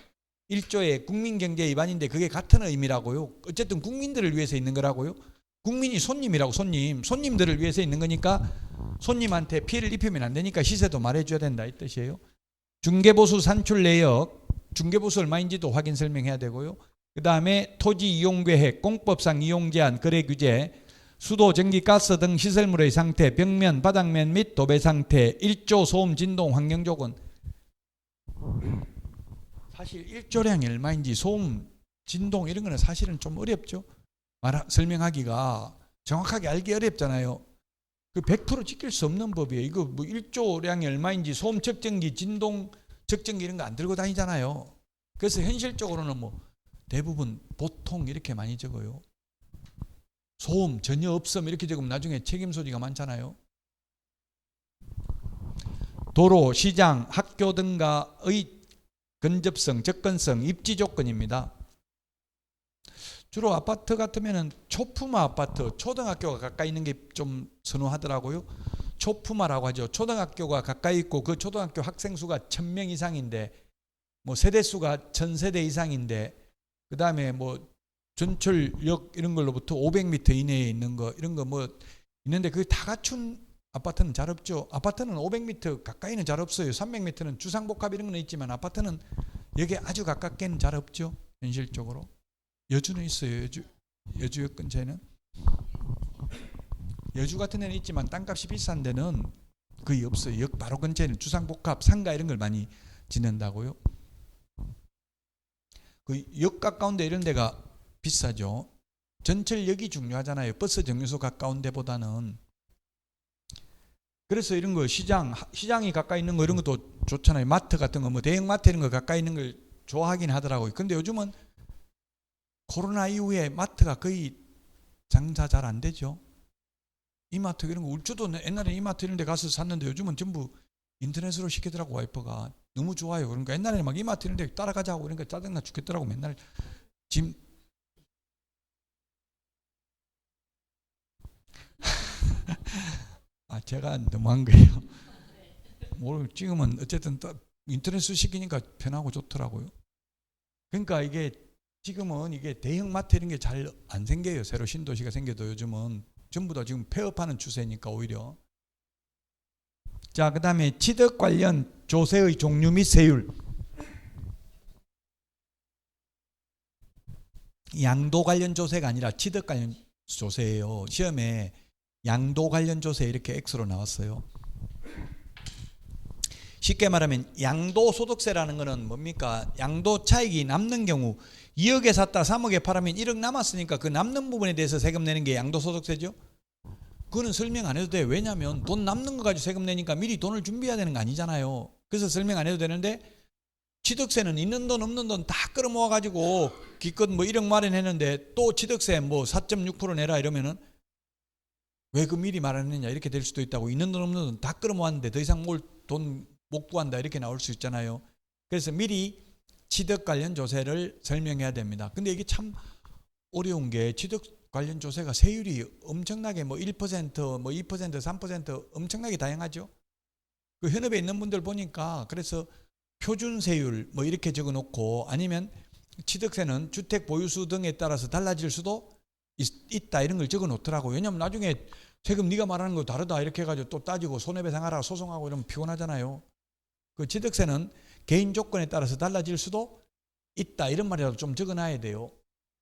1조에 국민경제 위반인데 그게 같은 의미라고요. 어쨌든 국민들을 위해서 있는 거라고요. 국민이 손님이라고. 손님들을 위해서 있는 거니까 손님한테 피해를 입히면 안 되니까 시세도 말해줘야 된다 이 뜻이에요. 중개보수 산출 내역, 중개보수 얼마인지도 확인 설명해야 되고요. 그 다음에 토지 이용계획, 공법상 이용제한, 거래규제, 수도, 전기, 가스 등 시설물의 상태, 벽면, 바닥면 및 도배 상태, 1조 소음, 진동, 환경조건. 사실 1조량이 얼마인지 소음, 진동 이런 거는 사실은 좀 어렵죠. 설명하기가 정확하게 알기 어렵잖아요. 그 100% 지킬 수 없는 법이에요. 이거 뭐 1조량이 얼마인지 소음 측정기, 진동 측정기 이런 거 안 들고 다니잖아요. 그래서 현실적으로는 뭐 대부분 보통 이렇게 많이 적어요. 소음 전혀 없음 이렇게 적으면 나중에 책임 소지가 많잖아요. 도로, 시장, 학교 등과의 근접성, 접근성, 입지 조건입니다. 주로 아파트 같으면은 초품화 아파트, 초등학교가 가까이 있는 게 좀 선호하더라고요. 초품화라고 하죠. 초등학교가 가까이 있고 그 초등학교 학생 수가 1000명 이상인데 뭐 세대 수가 1000세대 이상인데 그 다음에 뭐 전철역 이런 걸로부터 500m 이내에 있는 거 이런 거 뭐 있는데 그게 다 갖춘 아파트는 잘 없죠. 아파트는 500m 가까이는 잘 없어요. 300m는 주상복합 이런 건 있지만 아파트는 여기 아주 가깝게는 잘 없죠. 현실적으로. 여주는 있어요. 여주역 근처에는. 여주 같은 데는 있지만 땅값이 비싼 데는 거의 없어요. 역 바로 근처에는 주상복합, 상가 이런 걸 많이 짓는다고요. 그 역 가까운 데 이런 데가 비싸죠. 전철역이 중요하잖아요. 버스 정류소 가까운 데보다는. 그래서 이런 거 시장이 가까이 있는 거 이런 것도 좋잖아요. 마트 같은 거 뭐 대형 마트 이런 거 가까이 있는 걸 좋아하긴 하더라고요. 근데 요즘은 코로나 이후에 마트가 거의 장사 잘 안 되죠. 이마트 이런 거 울주도 옛날에 이마트 이런 데 가서 샀는데 요즘은 전부 인터넷으로 시키더라고. 와이프가 너무 좋아요. 그러니까 옛날에는 막 이마트 이런 데 따라가자고 그러니까 짜증나 죽겠더라고. 맨날 짐 제가 너무한 거예요. 지금은 어쨌든 인터넷으로 시키니까 편하고 좋더라고요. 그러니까 이게 지금은 이게 대형 마트 이런 게 잘 안 생겨요. 새로 신도시가 생겨도 요즘은 전부 다 지금 폐업하는 추세니까 오히려. 자, 그 다음에 취득 관련 조세의 종류 및 세율. 양도 관련 조세가 아니라 취득 관련 조세예요. 시험에 양도 관련 조세 이렇게 X로 나왔어요. 쉽게 말하면 양도소득세라는 거는 뭡니까? 양도 차익이 남는 경우 2억에 샀다 3억에 팔으면 1억 남았으니까 그 남는 부분에 대해서 세금 내는 게 양도소득세죠. 그거는 설명 안 해도 돼요. 왜냐하면 돈 남는 거 가지고 세금 내니까 미리 돈을 준비해야 되는 거 아니잖아요. 그래서 설명 안 해도 되는데 취득세는 있는 돈 없는 돈 다 끌어모아 가지고 기껏 뭐 1억 마련했는데 또 취득세 뭐 4.6% 내라 이러면은 왜 그 미리 말 안 했느냐 이렇게 될 수도 있다고. 있는 돈 없는 돈 다 끌어모았는데 더 이상 돈 못 구한다 이렇게 나올 수 있잖아요. 그래서 미리 취득 관련 조세를 설명해야 됩니다. 근데 이게 참 어려운 게 취득 관련 조세가 세율이 엄청나게 뭐 1%, 뭐 2%, 3% 엄청나게 다양하죠. 그 현업에 있는 분들 보니까 그래서 표준세율 뭐 이렇게 적어 놓고 아니면 취득세는 주택 보유수 등에 따라서 달라질 수도 있다 이런 걸 적어 놓더라고요. 왜냐하면 나중에 세금 네가 말하는 거 다르다 이렇게 해가지고 또 따지고 손해배상하라 소송하고 이러면 피곤하잖아요. 그 취득세는 개인 조건에 따라서 달라질 수도 있다 이런 말이라도 좀 적어놔야 돼요.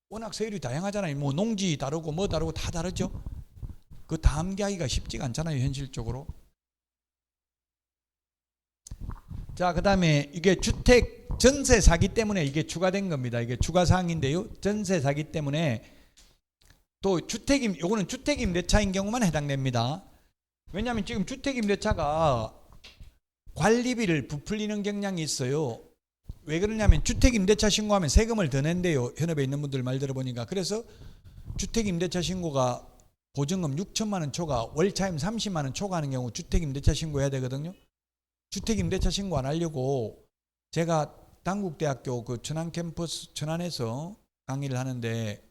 워낙 세율이 다양하잖아요. 뭐 농지 다르고 뭐 다르고 다 다르죠. 그 다 암기하기가 쉽지가 않잖아요, 현실적으로. 자, 그 다음에 이게 주택 전세 사기 때문에 이게 추가된 겁니다. 이게 추가 사항인데요. 전세 사기 때문에 또 요거는 주택임대차인 경우만 해당됩니다. 왜냐하면 지금 주택임대차가 관리비를 부풀리는 경향이 있어요. 왜 그러냐면 주택임대차 신고하면 세금을 더 낸대요. 현업에 있는 분들 말 들어보니까. 그래서 주택임대차 신고가 보증금 6천만 원 초과, 월차임 30만 원 초과하는 경우 주택임대차 신고해야 되거든요. 주택임대차 신고 안 하려고 제가 당국대학교 그 천안 캠퍼스 천안에서 강의를 하는데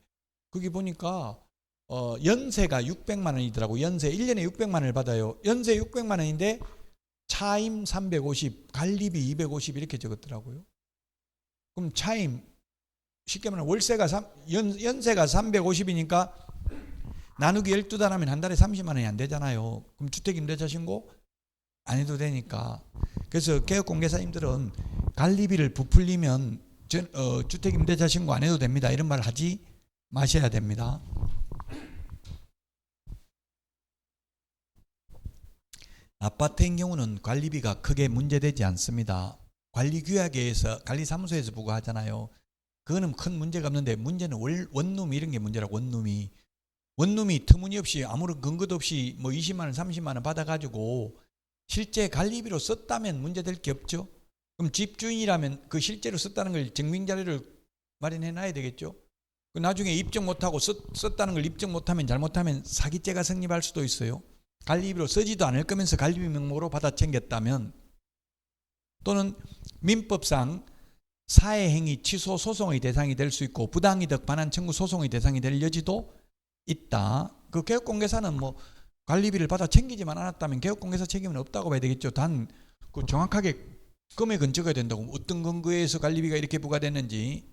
거기 보니까 연세가 600만 원이더라고. 연세 1년에 600만 원을 받아요. 연세 600만 원인데 차임 350, 관리비 250 이렇게 적었더라고요. 그럼 차임 쉽게 말하면 월세가 연세가 350이니까 나누기 12달 하면 한 달에 30만 원이 안 되잖아요. 그럼 주택임대차 신고 안 해도 되니까. 그래서 개업공개사님들은 관리비를 부풀리면 주택임대차 신고 안 해도 됩니다. 이런 말 하지 마셔야 됩니다. 아파트인 경우는 관리비가 크게 문제되지 않습니다. 관리규약에서 관리사무소에서 부과하잖아요. 그거는 큰 문제가 없는데 문제는 원룸 이런 게 문제라고. 원룸이 터무니없이 아무런 근거도 없이 뭐 20만 원 30만 원 받아가지고 실제 관리비로 썼다면 문제될 게 없죠. 그럼 집주인이라면 그 실제로 썼다는 걸 증빙자료를 마련해 놔야 되겠죠. 나중에 입증 못하고 썼다는 걸 입증 못하면 잘못하면 사기죄가 성립할 수도 있어요. 관리비로 쓰지도 않을 거면서 관리비 명목으로 받아 챙겼다면, 또는 민법상 사회행위 취소 소송의 대상이 될 수 있고 부당이득 반환 청구 소송의 대상이 될 여지도 있다. 그 개업공개사는 뭐 관리비를 받아 챙기지만 않았다면 개업공개사 책임은 없다고 봐야 되겠죠. 단 그 정확하게 금액은 적어야 된다고. 어떤 근거에서 관리비가 이렇게 부과됐는지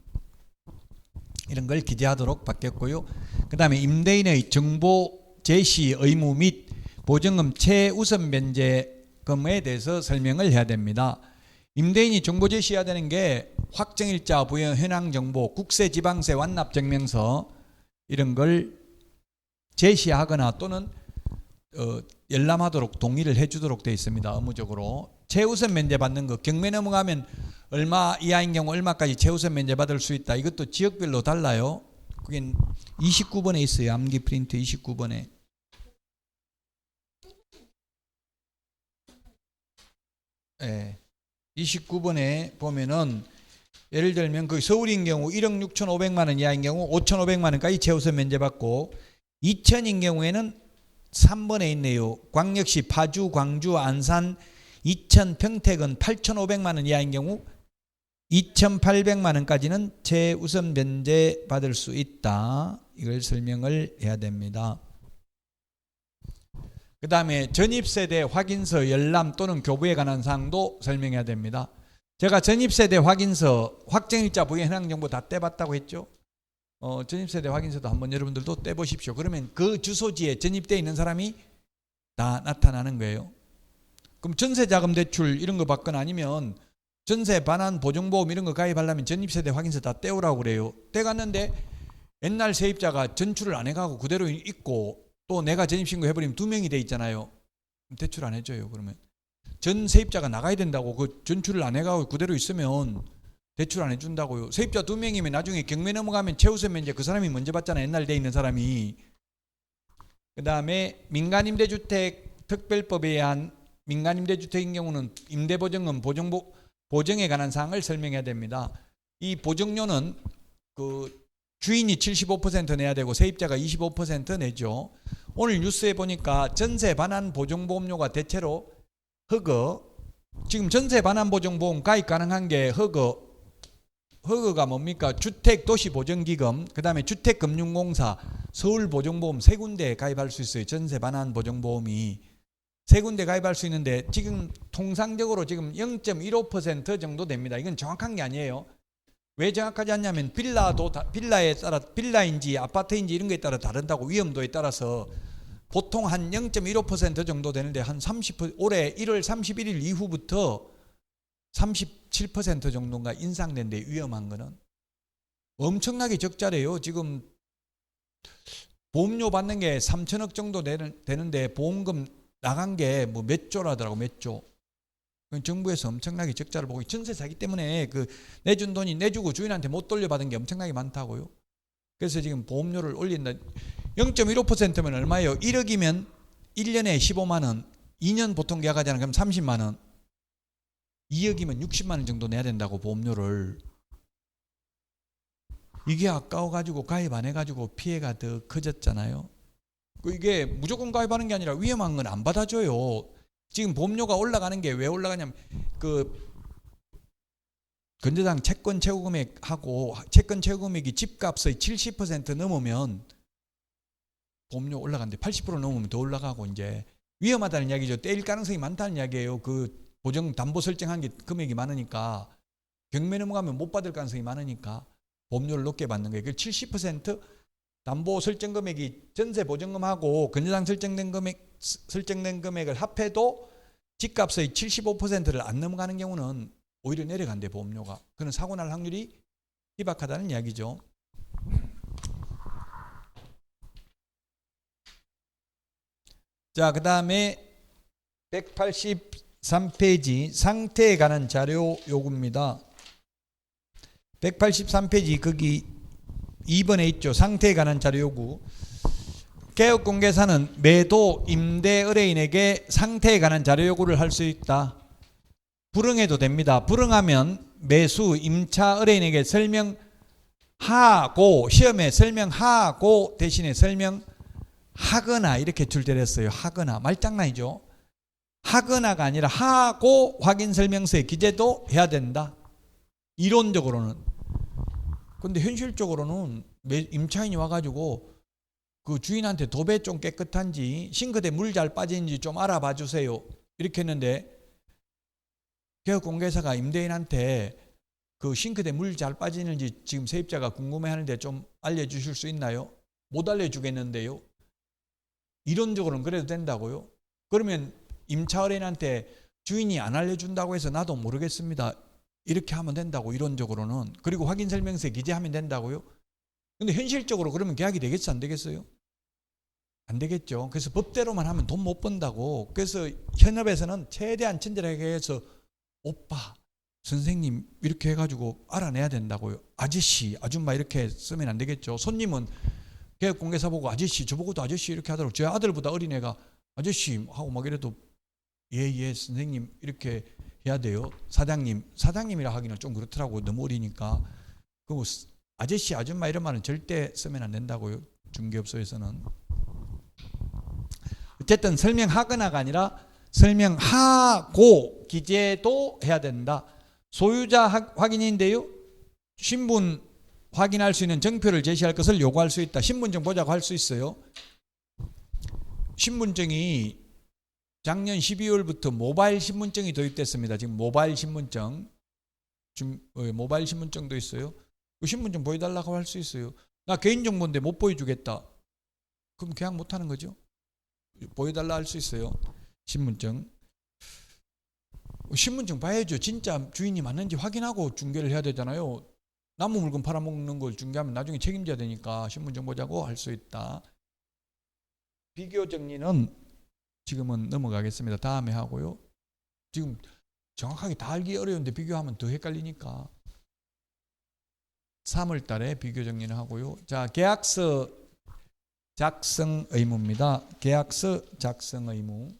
이런 걸 기재하도록 바뀌었고요. 그 다음에 임대인의 정보 제시 의무 및 보증금 최우선 면제금에 대해서 설명을 해야 됩니다. 임대인이 정보 제시해야 되는 게 확정일자, 부여, 현황정보, 국세, 지방세, 완납증명서 이런 걸 제시하거나 또는 열람하도록 동의를 해주도록 되어 있습니다. 의무적으로. 최우선 면제 받는 거, 경매 넘어가면 얼마 이하인 경우 얼마까지 최우선 면제 받을 수 있다. 이것도 지역별로 달라요. 그게 29번에 있어요. 암기 프린트 29번에. 네. 29번에 보면은 예를 들면 그 서울인 경우 1억 6,500만 원 이하인 경우 5,500만 원까지 최우선 면제 받고, 이천인 경우에는 3번에 있네요. 광역시 파주, 광주, 안산, 이천, 평택은 8,500만 원 이하인 경우 2,800만 원까지는 최우선 면제 받을 수 있다. 이걸 설명을 해야 됩니다. 그 다음에 전입세대 확인서 열람 또는 교부에 관한 사항도 설명해야 됩니다. 제가 전입세대 확인서 확정일자 부여 현황정보 다 떼봤다고 했죠. 전입세대 확인서도 한번 여러분들도 떼보십시오. 그러면 그 주소지에 전입되어 있는 사람이 다 나타나는 거예요. 그럼 전세자금 대출 이런 거 받거나 아니면 전세 반환 보증보험 이런 거 가입하려면 전입세대 확인서 다 떼오라고 그래요. 떼갔는데 옛날 세입자가 전출을 안 해가고 그대로 있고 또 내가 전입신고 해버리면 2명이 돼 있잖아요. 대출 안 해줘요. 그러면 전 세입자가 나가야 된다고. 그 전출을 안 해가고 그대로 있으면 대출 안 해준다고요. 세입자 2명이면 나중에 경매 넘어가면 최우선 면제 그 사람이 먼저 받잖아요. 옛날 돼 있는 사람이. 그 다음에 민간임대주택 특별법에 의한 민간임대주택인 경우는 임대보증금 보정에 관한 사항을 설명해야 됩니다. 이 보정료는 그 주인이 75% 내야 되고 세입자가 25% 내죠. 오늘 뉴스에 보니까 전세 반환 보증보험료가 대체로 지금 전세 반환 보증보험 가입 가능한 게 허그가 뭡니까? 주택도시보증기금, 그 다음에 주택금융공사, 서울보증보험 세 군데에 가입할 수 있어요. 전세 반환 보증보험이. 세 군데 가입할 수 있는데 지금 통상적으로 지금 0.15% 정도 됩니다. 이건 정확한 게 아니에요. 왜 정확하지 않냐면 빌라에 따라 빌라인지 아파트인지 이런 거에 따라 다른다고, 위험도에 따라서 보통 한 0.15% 정도 되는데 한 30% 올해 1월 31일 이후부터 37% 정도가 인상된데, 위험한 거는 엄청나게 적자래요. 지금 보험료 받는 게 3천억 정도 되는데 보험금 나간 게 뭐 몇 조라더라고, 몇 조. 정부에서 엄청나게 적자를 보고, 전세 사기 때문에 그 내준 돈이 내주고 주인한테 못 돌려받은 게 엄청나게 많다고요. 그래서 지금 보험료를 올린다. 0.15%면 얼마예요? 1억이면 1년에 15만 원, 2년 보통 계약하잖아요. 그럼 30만 원. 2억이면 60만 원 정도 내야 된다고, 보험료를. 이게 아까워가지고 가입 안 해가지고 피해가 더 커졌잖아요. 이게 무조건 가입하는 게 아니라 위험한 건 안 받아줘요. 지금 보험료가 올라가는 게 왜 올라가냐면, 그 건조당 채권 최고 금액하고 채권 최고 금액이 집값의 70% 넘으면 보험료 올라가는데, 80% 넘으면 더 올라가고, 이제 위험하다는 이야기죠. 떼일 가능성이 많다는 이야기예요. 그 보증 담보 설정한 게 금액이 많으니까, 경매 넘어가면 못 받을 가능성이 많으니까 보험료를 높게 받는 거예요. 그 70% 담보 설정 금액이 전세 보증금하고 건조당 설정된 금액을 합해도 집값의 75%를 안 넘어가는 경우는 오히려 내려간대, 보험료가. 그는 사고 날 확률이 희박하다는 이야기죠. 자, 그 다음에 183페이지 상태에 관한 자료 요구입니다. 183페이지 거기 2번에 있죠. 상태에 관한 자료 요구. 개업공개사는 매도 임대 의뢰인에게 상태에 관한 자료 요구를 할 수 있다. 불응해도 됩니다. 불응하면 매수 임차 의뢰인에게 설명하고, 시험에 설명하고 대신에 설명하거나 이렇게 줄대를 했어요. 하거나. 말장난이죠. 하거나가 아니라 하고 확인 설명서에 기재도 해야 된다. 이론적으로는. 근데 현실적으로는 임차인이 와가지고 그 주인한테 도배 좀 깨끗한지, 싱크대 물 잘 빠지는지 좀 알아봐 주세요, 이렇게 했는데, 개업공개사가 임대인한테 그 싱크대 물 잘 빠지는지 지금 세입자가 궁금해하는데 좀 알려주실 수 있나요? 못 알려주겠는데요. 이론적으로는 그래도 된다고요? 그러면 임차 의뢰인한테 주인이 안 알려준다고 해서 나도 모르겠습니다, 이렇게 하면 된다고, 이론적으로는. 그리고 확인 설명서에 기재하면 된다고요. 근데 현실적으로 그러면 계약이 되겠어, 안 되겠어요? 안 되겠죠. 그래서 법대로만 하면 돈 못 번다고. 그래서 현업에서는 최대한 친절하게 해서 오빠, 선생님 이렇게 해가지고 알아내야 된다고요. 아저씨, 아줌마 이렇게 쓰면 안 되겠죠. 손님은 개업공개사 보고 아저씨, 저보고도 아저씨 이렇게 하더라고. 제 아들보다 어린 애가 아저씨 하고 막 이래도 예 선생님 이렇게 해야 돼요. 사장님이라 하기는 좀 그렇더라고, 너무 어리니까. 그리고 아저씨, 아줌마 이런 말은 절대 쓰면 안 된다고요, 중개업소에서는. 어쨌든 설명하거나가 아니라 설명하고 기재도 해야 된다. 소유자 확인인데요, 신분 확인할 수 있는 정표를 제시할 것을 요구할 수 있다. 신분증 보자고 할 수 있어요. 신분증이 작년 12월부터 모바일 신분증이 도입됐습니다. 지금 모바일 신분증도 있어요. 그 신분증 보여달라고 할 수 있어요. 나 개인정보인데 못 보여주겠다. 그럼 계약 못하는 거죠. 보여달라 할 수 있어요. 신분증 봐야죠. 진짜 주인이 맞는지 확인하고 중개를 해야 되잖아요. 남의 물건 팔아먹는 걸 중개하면 나중에 책임져야 되니까 신분증 보자고 할 수 있다. 비교 정리는 지금은 넘어가겠습니다. 다음에 하고요. 지금 정확하게 다 알기 어려운데 비교하면 더 헷갈리니까 3월 달에 비교 정리를 하고요. 자, 계약서 작성 의무입니다. 계약서 작성 의무.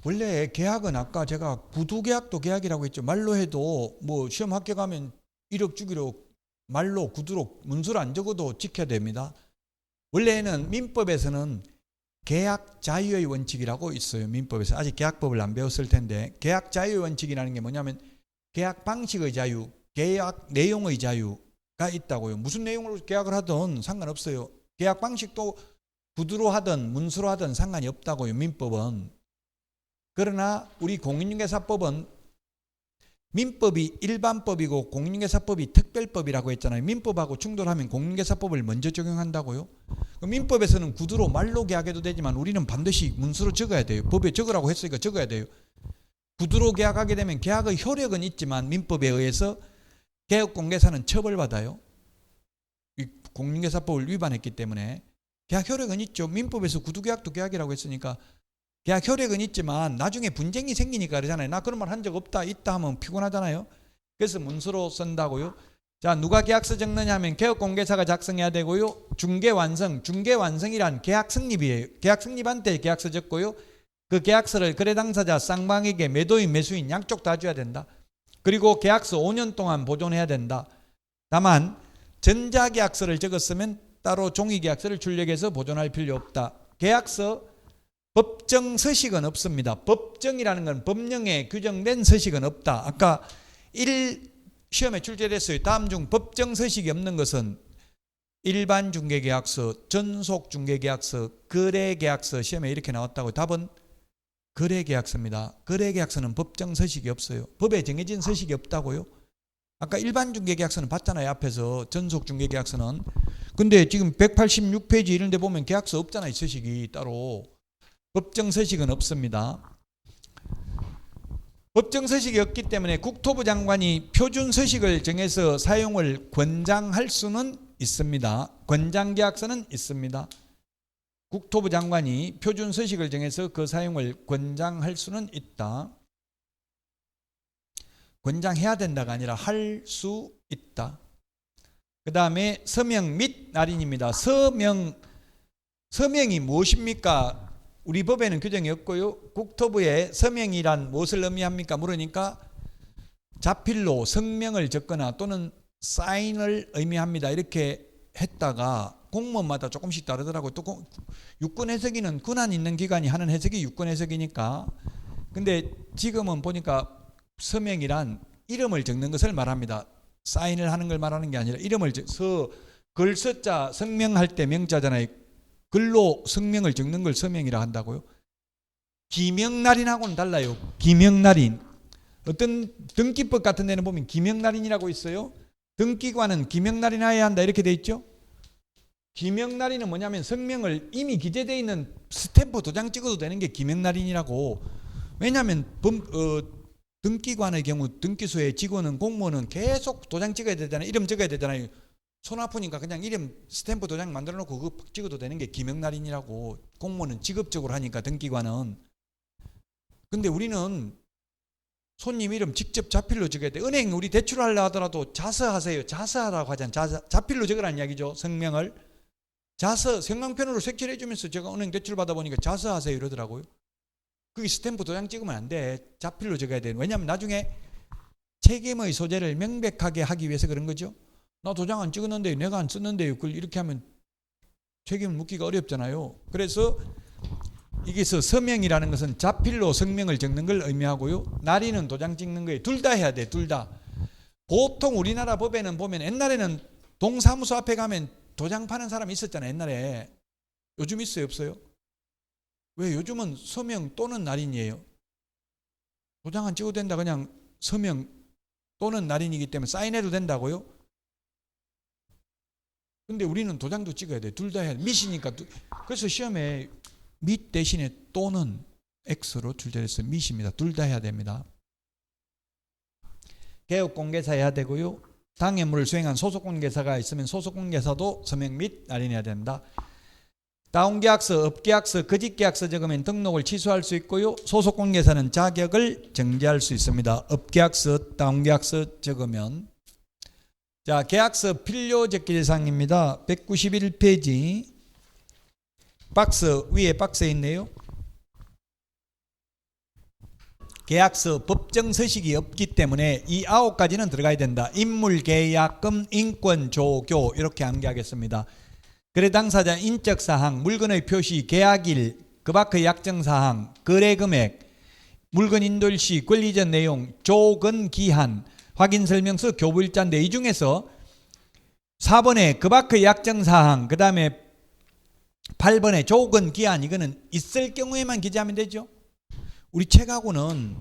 원래 계약은 아까 제가 구두계약도 계약이라고 했죠. 말로 해도 뭐 시험 합격하면 1억 주기로 말로 구두로 문서로 안 적어도 지켜야 됩니다. 원래는 민법에서는 계약 자유의 원칙이라고 있어요. 민법에서. 아직 계약법을 안 배웠을 텐데, 계약 자유의 원칙이라는 게 뭐냐면 계약 방식의 자유, 계약 내용의 자유, 있다고요. 무슨 내용으로 계약을 하든 상관없어요. 계약 방식도 구두로 하든 문서로 하든 상관이 없다고요. 민법은. 그러나 우리 공인중개사법은 민법이 일반법이고 공인중개사법이 특별법이라고 했잖아요. 민법하고 충돌하면 공인중개사법을 먼저 적용한다고요. 민법에서는 구두로 말로 계약해도 되지만 우리는 반드시 문서로 적어야 돼요. 법에 적으라고 했으니까 적어야 돼요. 구두로 계약하게 되면 계약의 효력은 있지만 민법에 의해서 개업공개사는 처벌받아요. 공인중개사법을 위반했기 때문에. 계약 효력은 있죠. 민법에서 구두계약도 계약이라고 했으니까 계약 효력은 있지만 나중에 분쟁이 생기니까 그러잖아요. 나 그런 말 한 적 없다 있다 하면 피곤하잖아요. 그래서 문서로 쓴다고요. 자, 누가 계약서 적느냐 하면 개업공개사가 작성해야 되고요. 중개완성, 중개완성이란 계약 성립이에요. 계약 성립한테 계약서 적고요. 그 계약서를 거래 당사자 쌍방에게 매도인 매수인 양쪽 다 줘야 된다. 그리고 계약서 5년 동안 보존해야 된다. 다만 전자계약서를 적었으면 따로 종이계약서를 출력해서 보존할 필요 없다. 계약서 법정 서식은 없습니다. 법정이라는 건 법령에 규정된 서식은 없다. 아까 1시험에 출제됐어요. 다음 중 법정 서식이 없는 것은 일반 중개계약서, 전속 중개계약서, 거래계약서 시험에 이렇게 나왔다고. 답은 거래계약서입니다. 거래계약서는 법정 서식이 없어요. 법에 정해진 서식이 없다고요. 아까 일반 중개계약서는 봤잖아요. 앞에서 전속 중개계약서는. 근데 지금 186페이지 이런 데 보면 계약서 없잖아요. 서식이 따로. 법정 서식은 없습니다. 법정 서식이 없기 때문에 국토부 장관이 표준 서식을 정해서 사용을 권장할 수는 있습니다. 권장계약서는 있습니다. 국토부 장관이 표준 서식을 정해서 그 사용을 권장할 수는 있다. 권장해야 된다가 아니라 할 수 있다. 그 다음에 서명 및 날인입니다. 서명이 무엇입니까? 우리 법에는 규정이 없고요. 국토부에 서명이란 무엇을 의미합니까? 물으니까 자필로 성명을 적거나 또는 사인을 의미합니다. 이렇게 했다가 공무원마다 조금씩 다르더라고요. 또 유권 해석위는 권한 있는 기관이 하는 해석이 유권 해석이니까. 근데 지금은 보니까 서명이란 이름을 적는 것을 말합니다. 사인을 하는 걸 말하는 게 아니라 이름을 글서자 성명할 때 명자잖아요. 글로 성명을 적는 걸 서명이라 한다고요. 기명날인하고는 달라요. 기명날인. 어떤 등기법 같은 데는 보면 기명날인이라고 있어요. 등기관은 기명날인해야 한다 이렇게 돼 있죠. 기명날인은 뭐냐면 성명을 이미 기재되어 있는 스탬프 도장 찍어도 되는 게 기명날인이라고. 왜냐하면 등기관의 경우 등기소의 직원은 공무원은 계속 도장 찍어야 되잖아요. 이름 적어야 되잖아요. 손 아프니까 그냥 이름 스탬프 도장 만들어 놓고 그거 찍어도 되는 게 기명날인이라고. 공무원은 직업적으로 하니까 등기관은. 근데 우리는 손님 이름 직접 자필로 적어야 돼. 은행 우리 대출하려 하더라도 자서하세요. 자서하라고 하잖아요. 자필로 적으라는 이야기죠. 성명을. 자서 성명편으로 색칠해 주면서 제가 은행 대출 받아보니까 자서하세요 이러더라고요. 그게 스탬프 도장 찍으면 안 돼. 자필로 적어야 돼. 왜냐하면 나중에 책임의 소재를 명백하게 하기 위해서 그런 거죠. 나 도장 안 찍었는데 내가 안 썼는데요. 그걸 이렇게 하면 책임을 묻기가 어렵잖아요. 그래서 여기서 서명이라는 것은 자필로 성명을 적는 걸 의미하고요. 날인은 도장 찍는 거예요. 둘 다 해야 돼. 둘 다. 보통 우리나라 법에는 보면 옛날에는 동사무소 앞에 가면 도장 파는 사람이 있었잖아요. 옛날에. 요즘 있어요? 없어요? 왜? 요즘은 서명 또는 날인이에요. 도장 안 찍어도 된다. 그냥 서명 또는 날인이기 때문에 사인해도 된다고요. 근데 우리는 도장도 찍어야 돼. 둘 다 해야 돼. 밑이니까. 그래서 시험에 밑 대신에 또는 X로 출제됐어요. 밑입니다. 둘 다 해야 됩니다. 개업공개사 해야 되고요. 당해물을 수행한 소속공개사가 있으면 소속공개사도 서명 및 날인해야 된다. 다운계약서, 업계약서, 거짓계약서 적으면 등록을 취소할 수 있고요. 소속공개사는 자격을 정지할 수 있습니다. 업계약서, 다운계약서 적으면. 자, 계약서 필요 적기 대상입니다. 191페이지. 박스 위에 박스에 있네요. 계약서 법정 서식이 없기 때문에 이 9가지는 들어가야 된다. 인물, 계약금, 인권, 조교 이렇게 암기하겠습니다. 거래 당사자 인적 사항, 물건의 표시, 계약일, 그 밖의 약정 사항, 거래 금액, 물건 인도일 시, 권리전 내용, 조건 기한, 확인 설명서, 교부일자인데 이 중에서 4번에 그 밖의 약정사항, 그 다음에 8번에 조건 기한, 이거는 있을 경우에만 기재하면 되죠. 우리 책하고는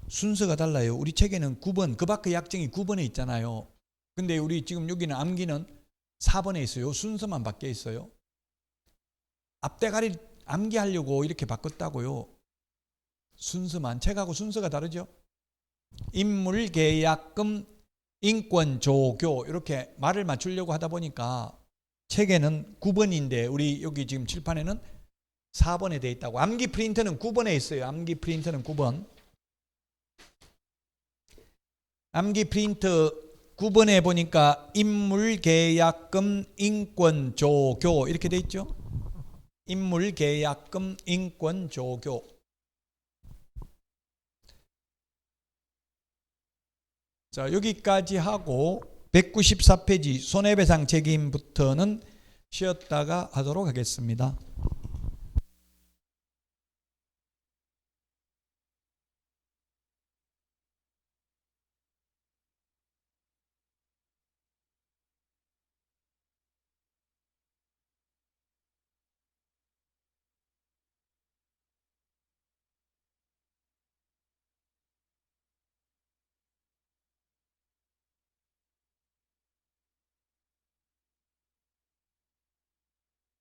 순서가 달라요. 우리 책에는 9번, 그 밖의 약정이 9번에 있잖아요. 근데 우리 지금 여기는 암기는 4번에 있어요. 순서만 바뀌어 있어요. 앞대가리 암기하려고 이렇게 바꿨다고요. 순서만. 책하고 순서가 다르죠. 인물, 계약금, 인권, 조교 이렇게 말을 맞추려고 하다 보니까 책에는 9번인데 우리 여기 지금 칠판에는 4번에 돼 있다고. 암기 프린터는 9번에 있어요. 암기 프린터는 9번. 암기 프린터 9번에 보니까 인물, 계약금, 인권, 조교 이렇게 돼 있죠. 인물, 계약금, 인권, 조교. 자, 여기까지 하고 194페이지 손해배상 책임부터는 쉬었다가 하도록 하겠습니다.